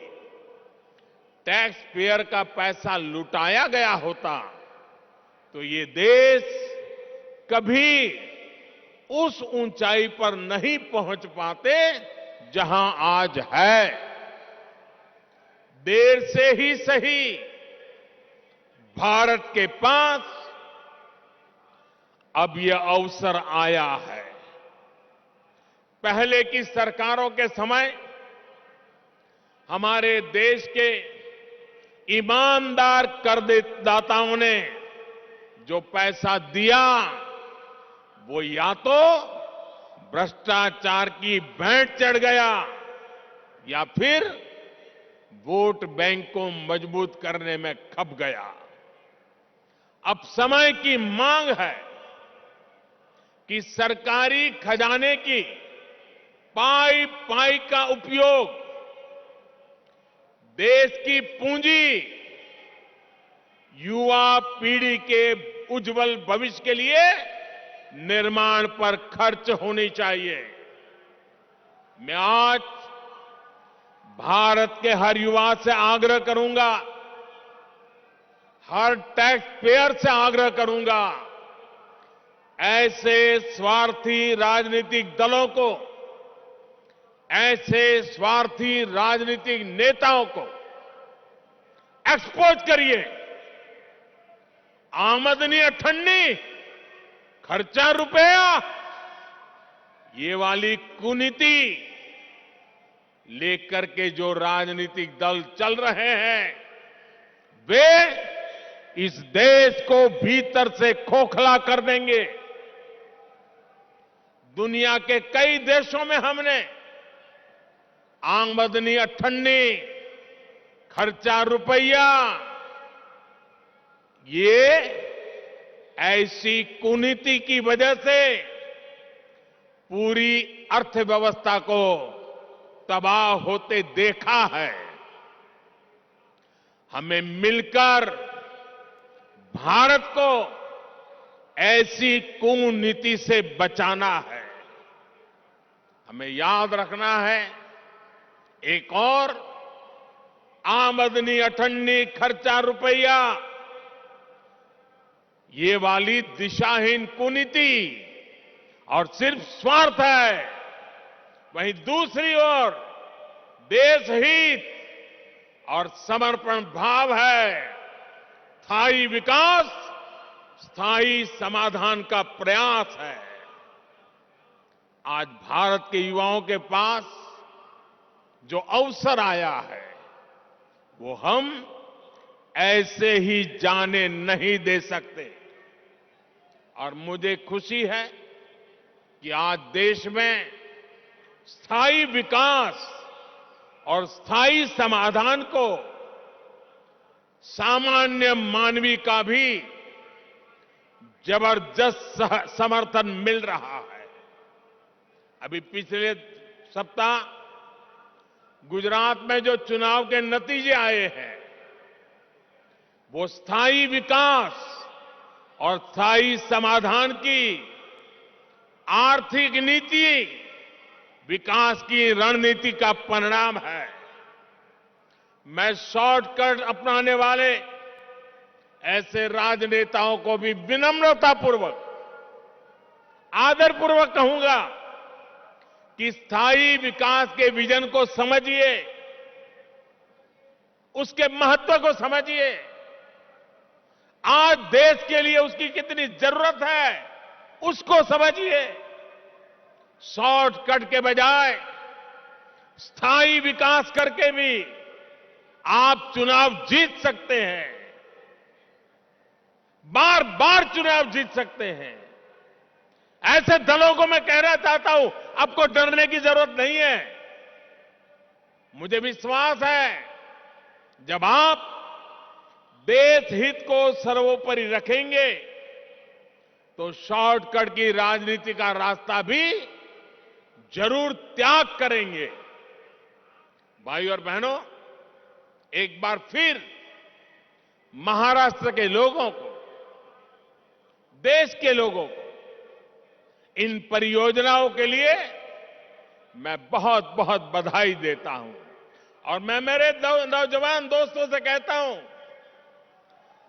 टैक्स पेयर का पैसा लुटाया गया होता, तो ये देश कभी उस ऊंचाई पर नहीं पहुंच पाते जहां आज है। देर से ही सही, भारत के पास अब यह अवसर आया है। पहले की सरकारों के समय हमारे देश के ईमानदार करदाताओं ने जो पैसा दिया वो या तो भ्रष्टाचार की भेंट चढ़ गया या फिर वोट बैंक को मजबूत करने में खप गया। अब समय की मांग है कि सरकारी खजाने की पाई पाई का उपयोग देश की पूंजी युवा पीढ़ी के उज्जवल भविष्य के लिए निर्माण पर खर्च होनी चाहिए। मैं आज भारत के हर युवा से आग्रह करूंगा, हर टैक्स पेयर से आग्रह करूंगा, ऐसे स्वार्थी राजनीतिक दलों को, ऐसे स्वार्थी राजनीतिक नेताओं को एक्सपोज करिए। आमदनी अठन्नी, खर्चा रुपया, ये वाली कुनीति लेकर के जो राजनीतिक दल चल रहे हैं वे इस देश को भीतर से खोखला कर देंगे। दुनिया के कई देशों में हमने आमदनी अठन्नी, खर्चा रुपया, ये ऐसी कुनीति की वजह से पूरी अर्थव्यवस्था को तबाह होते देखा है। हमें मिलकर भारत को ऐसी कुनीति से बचाना है। हमें याद रखना है, एक और आमदनी अठन्नी, खर्चा रुपया, ये वाली दिशाहीन कुनीति और सिर्फ स्वार्थ है। वहीं दूसरी ओर देश हित और समर्पण भाव है, स्थायी विकास, स्थायी समाधान का प्रयास है। आज भारत के युवाओं के पास जो अवसर आया है वो हम ऐसे ही जाने नहीं दे सकते। और मुझे खुशी है कि आज देश में स्थायी विकास और स्थायी समाधान को सामान्य मानवी का भी जबरदस्त समर्थन मिल रहा है। अभी पिछले सप्ताह गुजरात में जो चुनाव के नतीजे आए हैं वो स्थायी विकास और स्थायी समाधान की आर्थिक नीति, विकास की रणनीति का परिणाम है। मैं शॉर्टकट अपनाने वाले ऐसे राजनेताओं को भी विनम्रतापूर्वक, आदरपूर्वक कहूंगा कि स्थायी विकास के विजन को समझिए, उसके महत्व को समझिए। आज देश के लिए उसकी कितनी जरूरत है उसको समझिए। शॉर्टकट के बजाय स्थायी विकास करके भी आप चुनाव जीत सकते हैं, बार बार चुनाव जीत सकते हैं। ऐसे दलों को मैं कहना चाहता हूं, आपको डरने की जरूरत नहीं है। मुझे विश्वास है जब आप देश हित को सर्वोपरि रखेंगे तो शॉर्टकट की राजनीति का रास्ता भी जरूर त्याग करेंगे। भाई और बहनों, एक बार फिर महाराष्ट्र के लोगों को, देश के लोगों को इन परियोजनाओं के लिए मैं बहुत बहुत बधाई देता हूं। और मैं मेरे नौजवान दोस्तों से कहता हूं,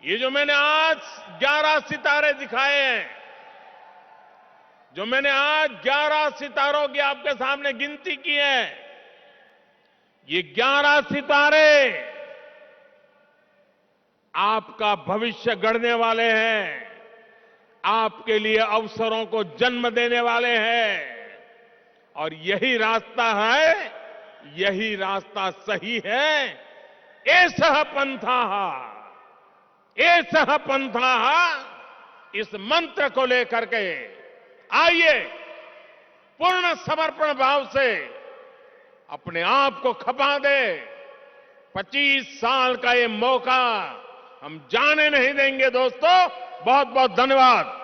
ये जो मैंने आज 11 सितारे दिखाए हैं, जो मैंने आज 11 सितारों की आपके सामने गिनती की है, ये 11 सितारे आपका भविष्य गढ़ने वाले हैं, आपके लिए अवसरों को जन्म देने वाले हैं। और यही रास्ता है यही रास्ता सही है। एषः पंथः, एषः पंथः, इस मंत्र को लेकर के आइए पूर्ण समर्पण भाव से अपने आप को खपा दे। 25 साल का ये मौका हम जाने नहीं देंगे दोस्तों। बहुत बहुत धन्यवाद।